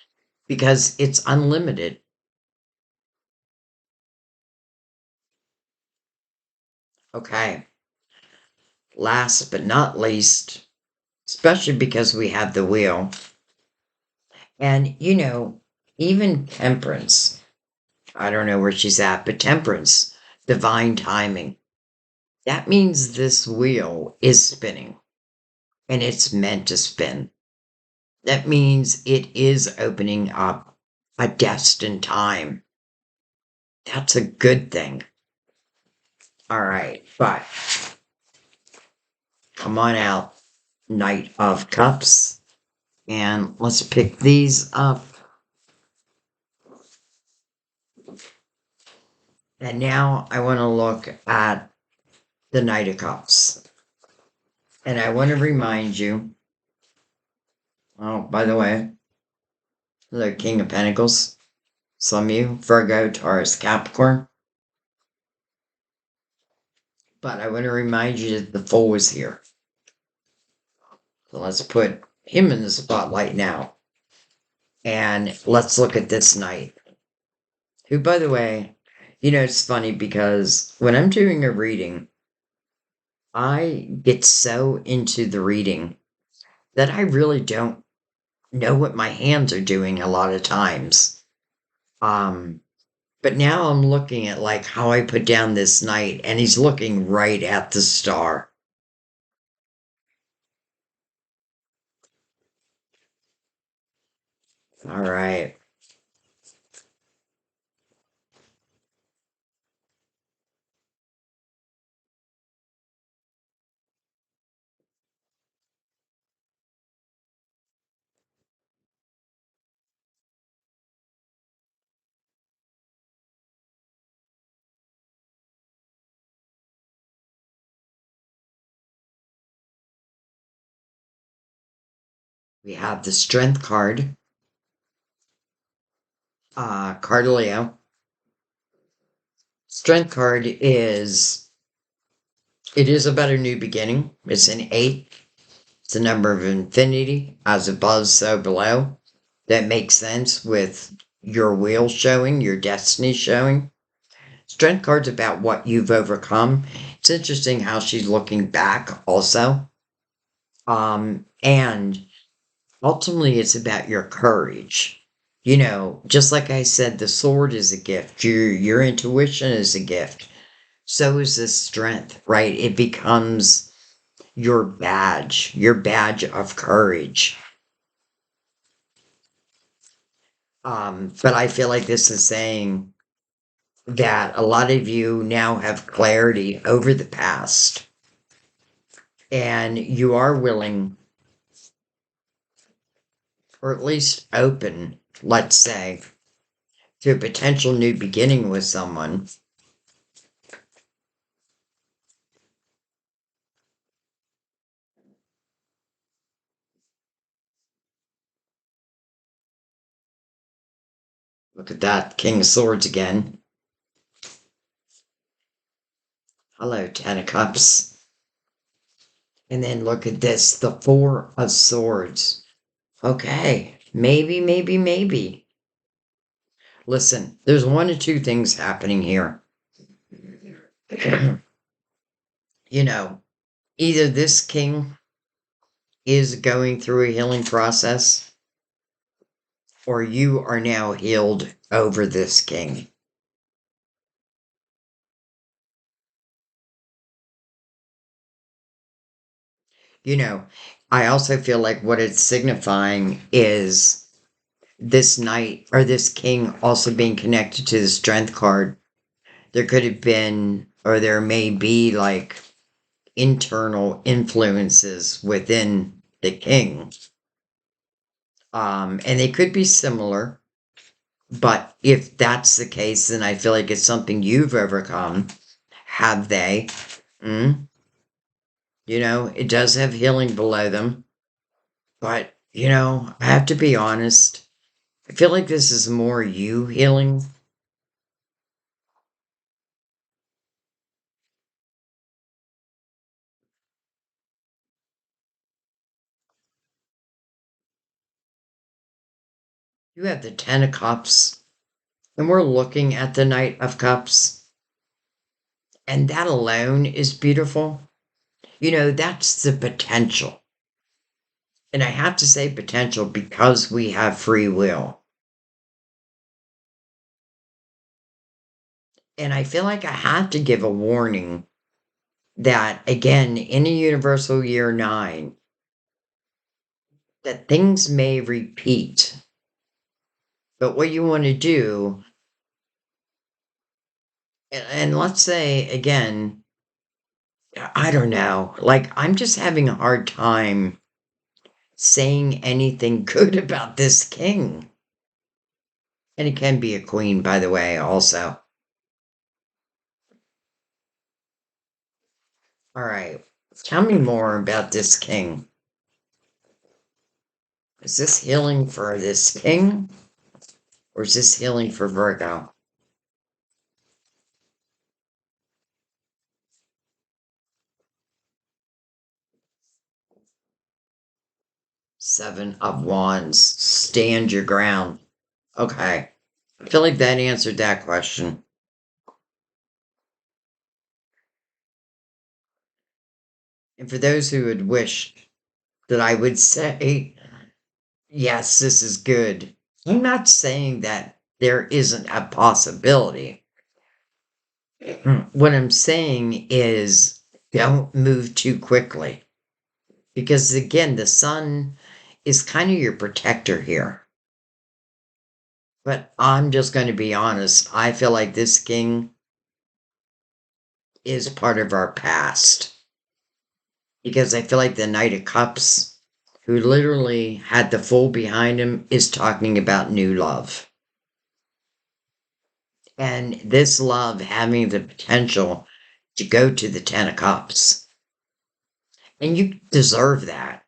because it's unlimited. Okay. Last but not least, especially because we have the wheel. And, even temperance, I don't know where she's at, but temperance, divine timing. That means this wheel is spinning and it's meant to spin. That means it is opening up a destined time. That's a good thing. All right, but come on out, Knight of Cups, and let's pick these up. And now I want to look at the Knight of Cups. And I want to remind you, oh, by the way, the King of Pentacles, some of you, Virgo, Taurus, Capricorn. But I want to remind you that the Fool is here. So let's put him in the spotlight now. And let's look at this Knight. Who, by the way, it's funny because when I'm doing a reading, I get so into the reading that I really don't know what my hands are doing a lot of times. But now I'm looking at like how I put down this Knight, and he's looking right at the star. All right. We have the Strength card, Cardaleo. Strength card it is about a new beginning. It's an 8. It's the number of infinity, as above, so below. That makes sense with your wheel showing, your destiny showing. Strength card's about what you've overcome. It's interesting how she's looking back also. And ultimately it's about your courage. Just like I said, the sword is a gift. Your intuition is a gift. So is this strength, right? It becomes your badge of courage. But I feel like this is saying that a lot of you now have clarity over the past, and you are willing, or at least open, let's say, to a potential new beginning with someone. Look at that, King of Swords again. Hello, Ten of Cups. And then look at this, the Four of Swords. Okay, maybe, maybe, maybe. Listen, there's one of two things happening here. you know, Either this king is going through a healing process, or you are now healed over this king. You know, I also feel like what it's signifying is this knight or this king also being connected to the strength card. There could have been, or there may be, like internal influences within the king. And they could be similar, but if that's the case, then I feel like it's something you've overcome. Have they? Mm? It does have healing below them, but I have to be honest. I feel like this is more you healing. You have the Ten of Cups, and we're looking at the Knight of Cups. And that alone is beautiful. That's the potential. And I have to say potential because we have free will. And I feel like I have to give a warning that, again, in a universal year 9, that things may repeat. But what you want to do, and let's say, again, I don't know, like I'm just having a hard time saying anything good about this king. And it can be a queen, by the way, also. All right. Tell me more about this king. Is this healing for this king? Or is this healing for Virgo? Seven of Wands. Stand your ground. Okay. I feel like that answered that question. And for those who would wish that I would say, yes, this is good. I'm not saying that there isn't a possibility. What I'm saying is don't move too quickly. Because again, the sun is kind of your protector here. But I'm just going to be honest. I feel like this king is part of our past. Because I feel like the Knight of Cups, who literally had the Fool behind him, is talking about new love. And this love having the potential to go to the Ten of Cups. And you deserve that.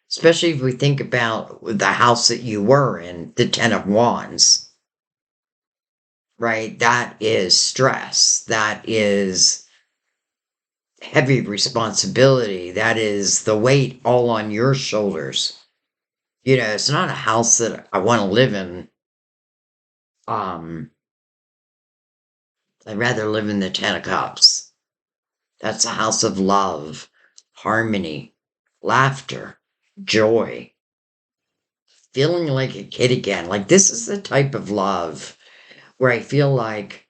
Especially if we think about the house that you were in, the Ten of Wands. Right? That is stress. That is heavy responsibility. That is the weight all on your shoulders. It's not a house that I want to live in. I'd rather live in the Ten of Cups. That's a house of love, harmony, laughter, joy, feeling like a kid again. Like this is the type of love where I feel like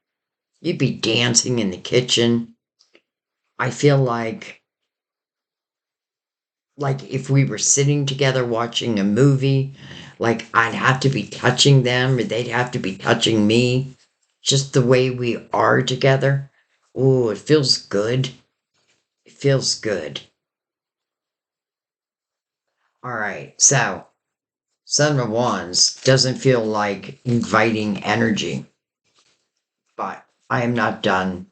you'd be dancing in the kitchen. I feel like if we were sitting together watching a movie, like I'd have to be touching them or they'd have to be touching me. Just the way we are together. Oh, it feels good. It feels good. All right, so Seven of Wands doesn't feel like inviting energy, but I am not done.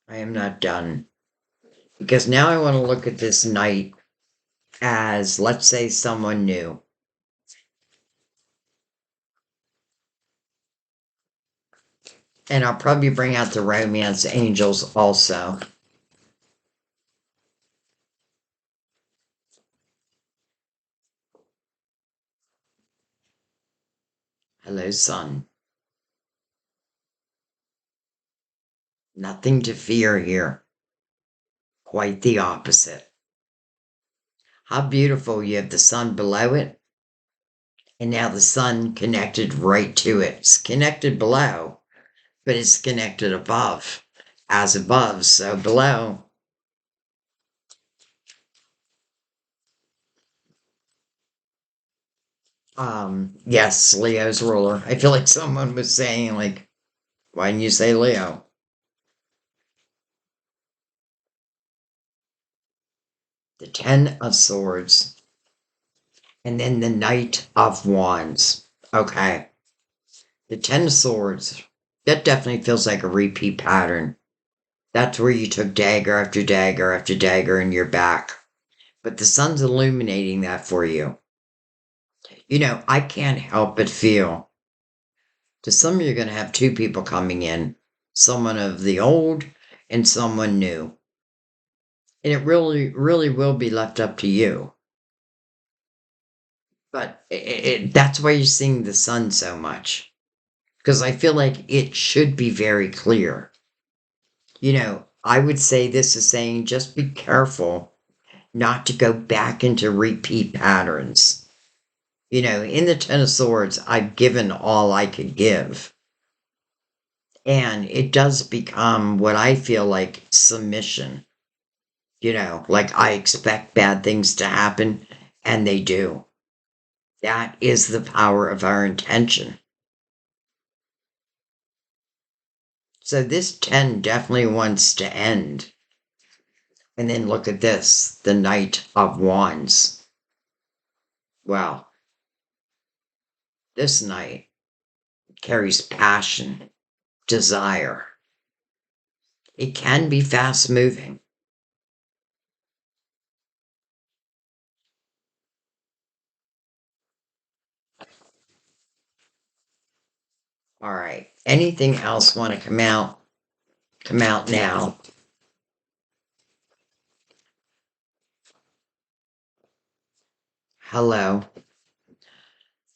I am not done. Because now I want to look at this knight as, let's say, someone new. And I'll probably bring out the romance angels also. Hello, sun. Nothing to fear here. Quite the opposite. How beautiful you have the sun below it. And now the sun connected right to it. It's connected below, but it's connected above. As above, so below. Yes, Leo's ruler. I feel like someone was saying, like, why didn't you say Leo? The Ten of Swords. And then the Knight of Wands. Okay. The Ten of Swords. That definitely feels like a repeat pattern. That's where you took dagger after dagger after dagger in your back. But the sun's illuminating that for you. I can't help but feel to some you're going to have two people coming in. Someone of the old and someone new. And it really, really will be left up to you. But that's why you're seeing the sun so much. Because I feel like it should be very clear. I would say this is saying just be careful not to go back into repeat patterns. In the Ten of Swords, I've given all I could give. And it does become what I feel like submission. Like I expect bad things to happen, and they do. That is the power of our intention. So this 10 definitely wants to end. And then look at this, the Knight of Wands. Well, this knight carries passion, desire. It can be fast moving. All right. Anything else want to come out? Come out now. Hello.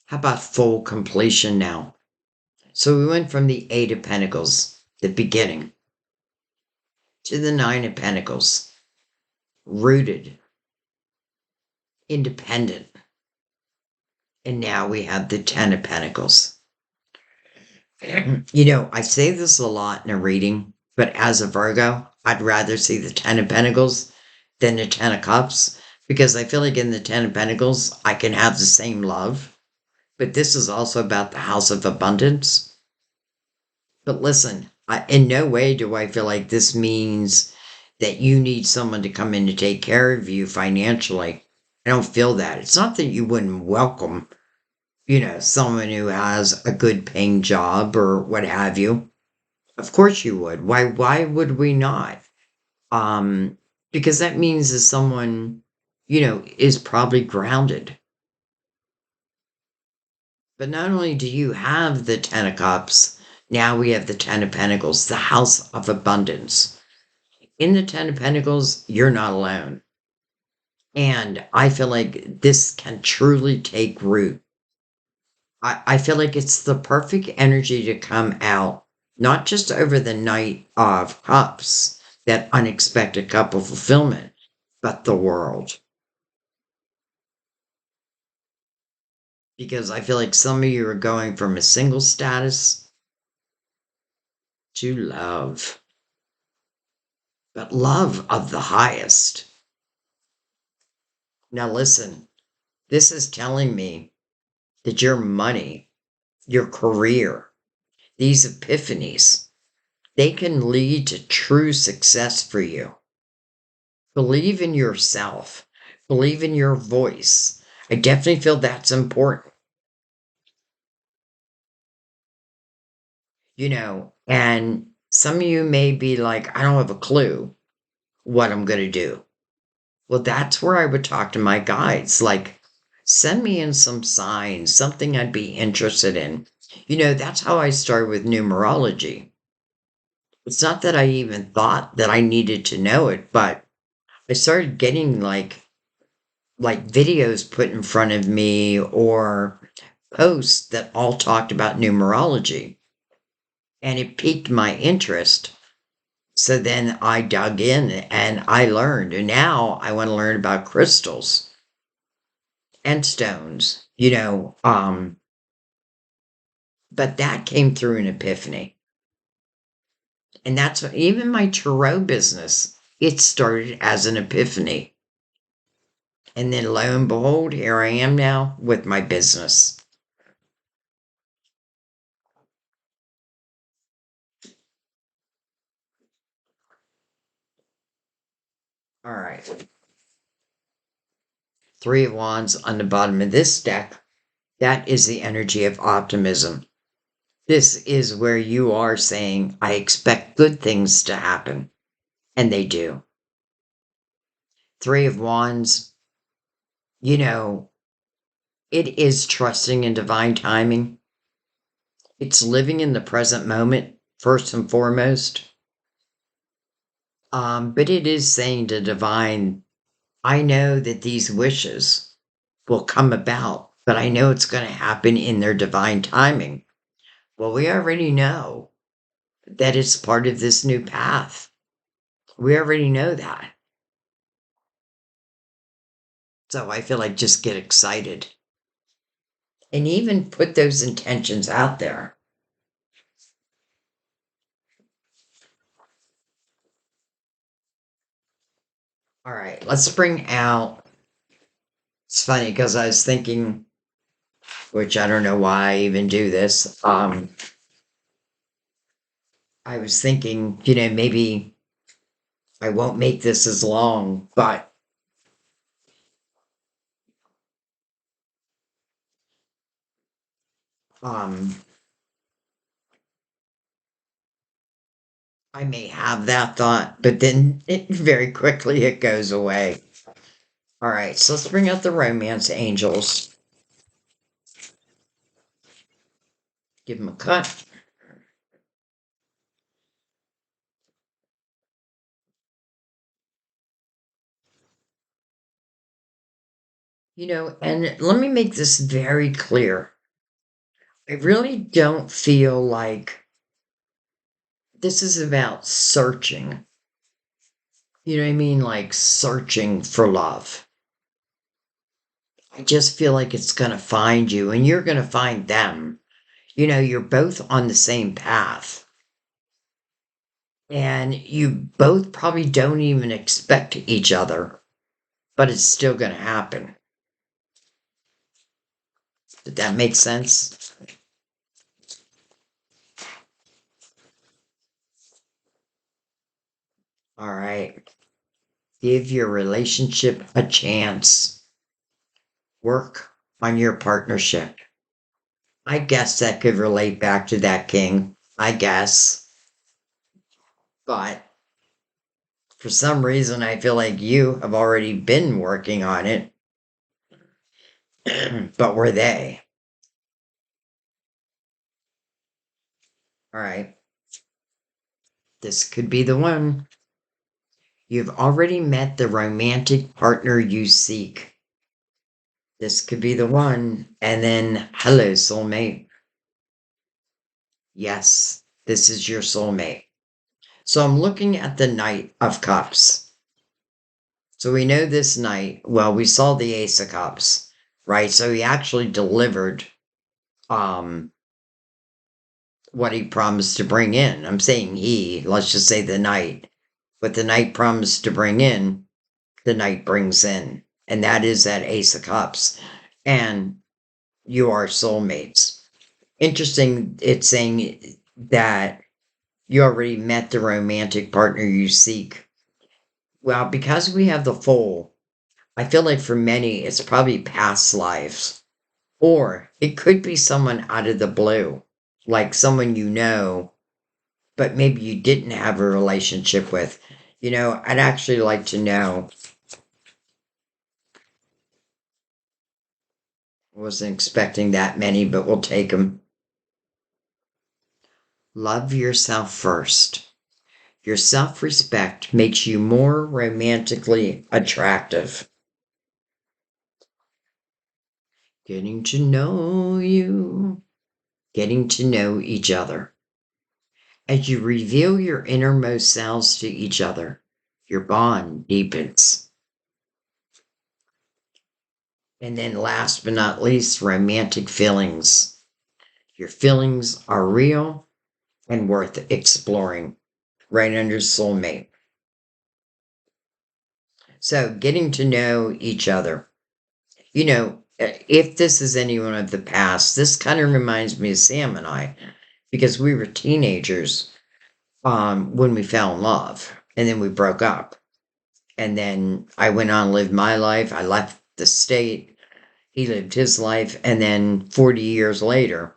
How about full completion now? So we went from the Eight of Pentacles, the beginning, to the Nine of Pentacles, rooted, independent. And now we have the Ten of Pentacles. I say this a lot in a reading, but as a Virgo, I'd rather see the Ten of Pentacles than the Ten of Cups because I feel like in the Ten of Pentacles, I can have the same love. But this is also about the House of Abundance. But listen, in no way do I feel like this means that you need someone to come in to take care of you financially. I don't feel that. It's not that you wouldn't welcome, someone who has a good paying job or what have you. Of course you would. Why would we not? Because that means that someone, is probably grounded. But not only do you have the Ten of Cups, now we have the Ten of Pentacles, the House of Abundance. In the Ten of Pentacles, you're not alone. And I feel like this can truly take root. I feel like it's the perfect energy to come out, not just over the Knight of Cups, that unexpected cup of fulfillment, but the world. Because I feel like some of you are going from a single status to love, but love of the highest. Now, listen, this is telling me that your money, your career, these epiphanies, they can lead to true success for you. Believe in yourself, believe in your voice. I definitely feel that's important. And some of you may be like, I don't have a clue what I'm going to do. Well, that's where I would talk to my guides. Like, send me in some signs, something I'd be interested in. That's how I started with numerology. It's not that I even thought that I needed to know it, but I started getting like videos put in front of me or posts that all talked about numerology. And it piqued my interest. So then I dug in and I learned. And now I want to learn about crystals and stones, but that came through an epiphany. And that's even my tarot business, it started as an epiphany. And then lo and behold, here I am now with my business. All right. Three of Wands on the bottom of this deck. That is the energy of optimism. This is where you are saying, I expect good things to happen. And they do. Three of Wands, it is trusting in divine timing. It's living in the present moment, first and foremost. But it is saying to divine, I know that these wishes will come about but I know it's going to happen in their divine timing. Well, we already know that it's part of this new path. We already know that. So I feel like just get excited and even put those intentions out there. All right, let's bring out. It's funny because I was thinking, which I don't know why I even do this. I was thinking, maybe I won't make this as long, but um, I may have that thought, but then very quickly it goes away. All right, so let's bring out the romance angels. Give them a cut. And let me make this very clear. I really don't feel like this is about searching. You know what I mean? Like searching for love. I just feel like it's going to find you and you're going to find them. You're both on the same path. And you both probably don't even expect each other, but it's still going to happen. Did that make sense? All right. Give your relationship a chance. Work on your partnership. I guess that could relate back to that king. I guess. But for some reason, I feel like you have already been working on it. But were they? All right. This could be the one. You've already met the romantic partner you seek. This could be the one. And then, hello, soulmate. Yes, this is your soulmate. So I'm looking at the Knight of Cups. So we know this knight, well, we saw the Ace of Cups, right? So he actually delivered um what he promised to bring in. I'm saying he, let's just say the knight. What the knight promised to bring in, the knight brings in. And that is that Ace of Cups. And you are soulmates. Interesting, it's saying that you already met the romantic partner you seek. Well, because we have the Fool, I feel like for many, it's probably past lives. Or it could be someone out of the blue, like someone but maybe you didn't have a relationship with. I'd actually like to know. Wasn't expecting that many, but we'll take them. Love yourself first. Your self respect makes you more romantically attractive. Getting to know you, getting to know each other. As you reveal your innermost selves to each other, your bond deepens. And then, last but not least, romantic feelings. Your feelings are real and worth exploring. Right under soulmate. So, getting to know each other. If this is anyone of the past, this kind of reminds me of Sam and I, because we were teenagers when we fell in love, and then we broke up. And then I went on and lived my life. I left the state. He lived his life. And then 40 years later,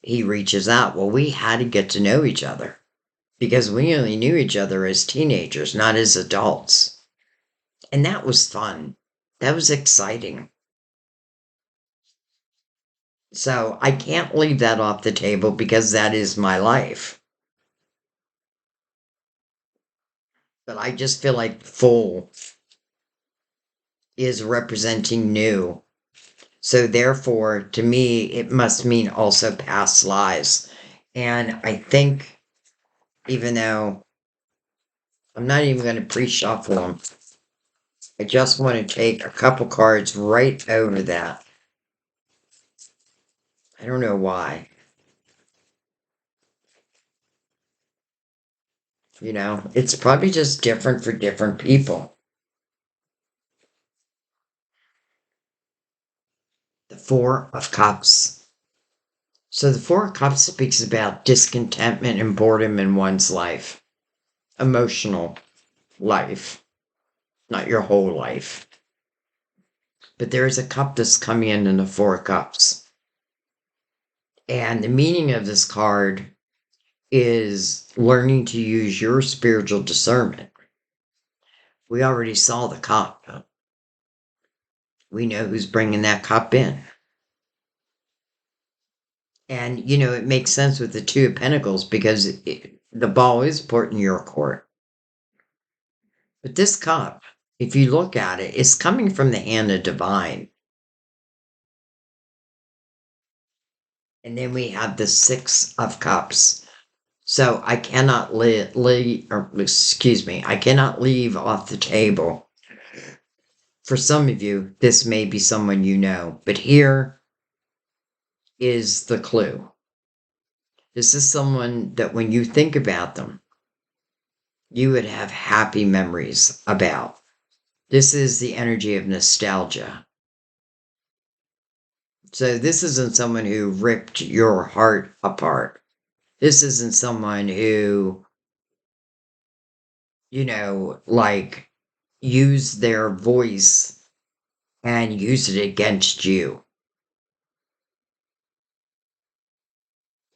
he reaches out. Well, we had to get to know each other because we only knew each other as teenagers, not as adults. And that was fun. That was exciting. So I can't leave that off the table because that is my life. But I just feel like Full is representing new. So therefore, to me, it must mean also past lives. And I think, even though I'm not even going to pre-shuffle them, I just want to take a couple cards right over that. I don't know why. It's probably just different for different people. The Four of Cups. So the Four of Cups speaks about discontentment and boredom in one's life, emotional life, not your whole life. But there is a cup that's coming in the Four of Cups. And the meaning of this card is learning to use your spiritual discernment. We already saw the cup. We know who's bringing that cup in. And, it makes sense with the Two of Pentacles because the ball is put in your court. But this cup, if you look at it, is coming from the hand of divine. And then we have the Six of Cups. So I cannot I cannot leave off the table. For some of you, this may be someone you know, but here is the clue. This is someone that when you think about them, you would have happy memories about. This is the energy of nostalgia. So this isn't someone who ripped your heart apart. This isn't someone who, like used their voice and used it against you.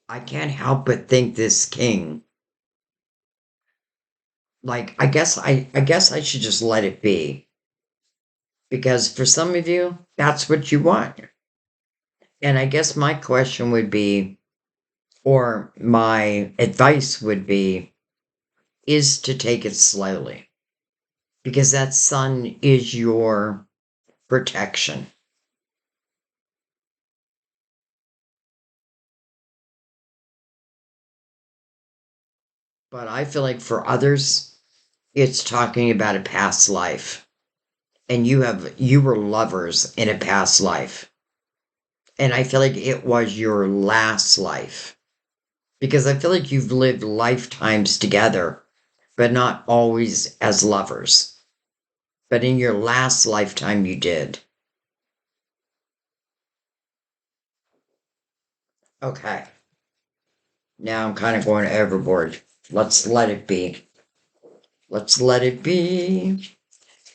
I can't help but think this king, like, I guess I should just let it be. Because for some of you, that's what you want. And I guess my question would be, or my advice would be, is to take it slowly. Because that sun is your protection. But I feel like for others, it's talking about a past life. And you were lovers in a past life. And I feel like it was your last life. Because I feel like you've lived lifetimes together, but not always as lovers. But in your last lifetime, you did. Okay. Now I'm kind of going overboard. Let's let it be. Let's let it be.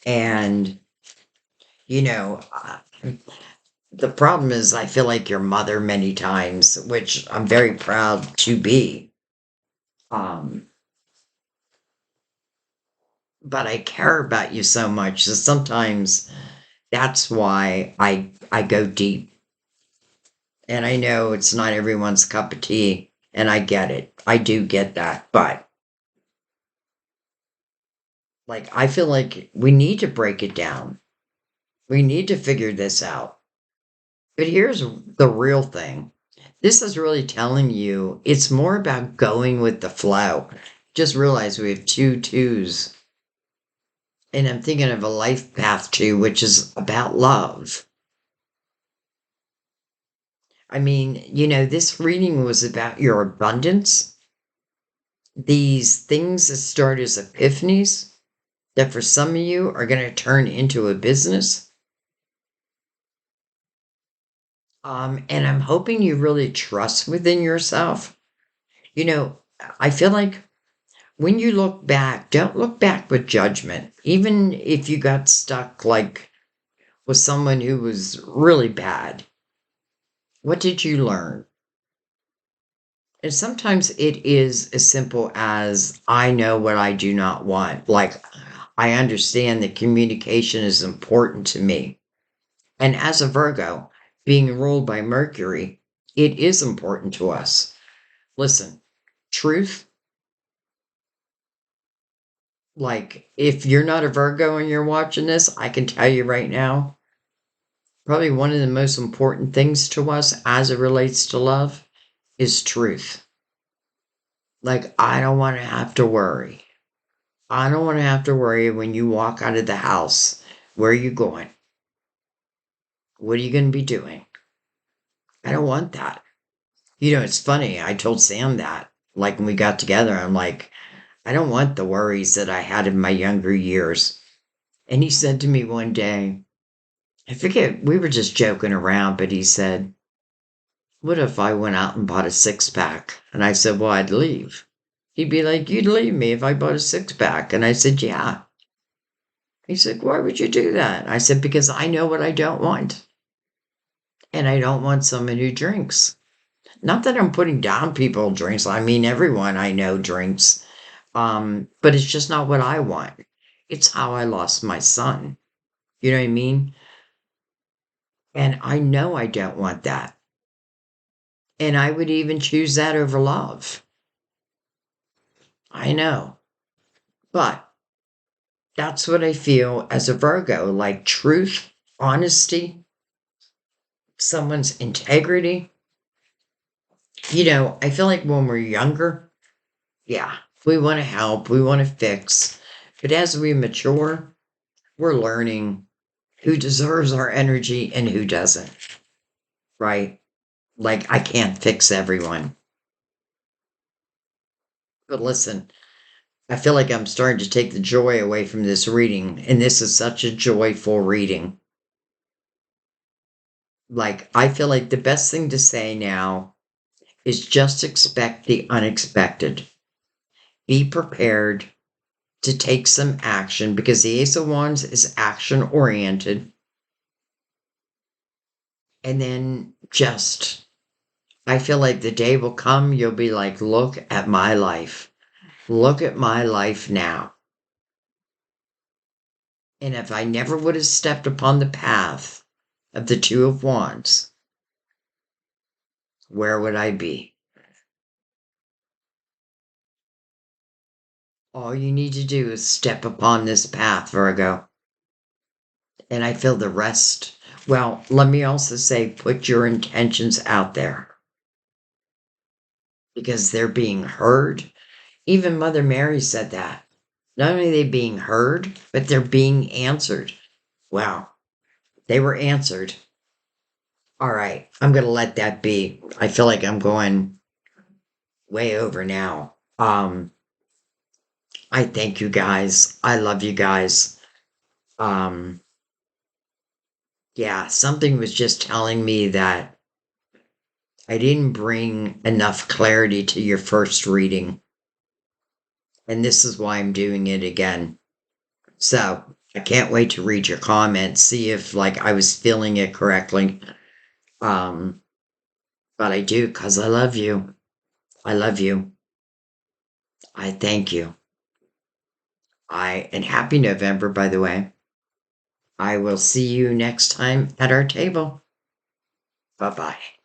And, you know, uh, the problem is I feel like your mother many times, which I'm very proud to be. Um, but I care about you so much that sometimes that's why I go deep. And I know it's not everyone's cup of tea, and I get it. I do get that. But like I feel like we need to break it down. We need to figure this out. But here's the real thing. This is really telling you it's more about going with the flow. Just realize we have two twos. And I'm thinking of a life path too, which is about love. I mean, this reading was about your abundance. These things that start as epiphanies that for some of you are going to turn into a business. And I'm hoping you really trust within yourself. I feel like when you look back, don't look back with judgment. Even if you got stuck like with someone who was really bad, what did you learn? And sometimes it is as simple as I know what I do not want. Like, I understand that communication is important to me. And as a Virgo, being ruled by Mercury, it is important to us. Listen, truth, like if you're not a Virgo and you're watching this, I can tell you right now, Probably one of the most important things to us as it relates to love is truth. Like, I don't want to have to worry. I don't want to have to worry when you walk out of the house. Where are you going? What are you going to be doing? I don't want that. It's funny. I told Sam that, like, when we got together, I'm like, I don't want the worries that I had in my younger years. And he said to me one day, I forget, we were just joking around, but he said, what if I went out and bought a six pack? And I said, well, I'd leave. He'd be like, you'd leave me if I bought a six pack. And I said, yeah. He said, why would you do that? I said, because I know what I don't want. And I don't want someone who drinks. Not that I'm putting down people who drinks. I mean, everyone I know drinks. But it's just not what I want. It's how I lost my son. You know what I mean? And I know I don't want that. And I would even choose that over love. I know. But that's what I feel as a Virgo, like truth, honesty, someone's integrity. I feel like when we're younger, yeah, we want to help, we want to fix. But as we mature, we're learning who deserves our energy and who doesn't, right? Like, I can't fix everyone. But listen, I feel like I'm starting to take the joy away from this reading, and this is such a joyful reading. Like, I feel like the best thing to say now is just expect the unexpected. Be prepared to take some action because the Ace of Wands is action oriented. And then I feel like the day will come, you'll be like, look at my life. Look at my life now. And if I never would have stepped upon the path of the Two of Wands, where would I be? All you need to do is step upon this path, Virgo. And I feel the rest. Well, let me also say, put your intentions out there because they're being heard. Even Mother Mary said that. Not only are they being heard, but they're being answered. Wow, they were answered. All right, I'm going to let that be. I feel like I'm going way over now. I thank you guys. I love you guys. Um, yeah, something was just telling me that I didn't bring enough clarity to your first reading. And this is why I'm doing it again. So I can't wait to read your comments, see if like I was feeling it correctly. Um, but I do because I love you. I love you. I thank you. And happy November, by the way. I will see you next time at our table. Bye bye.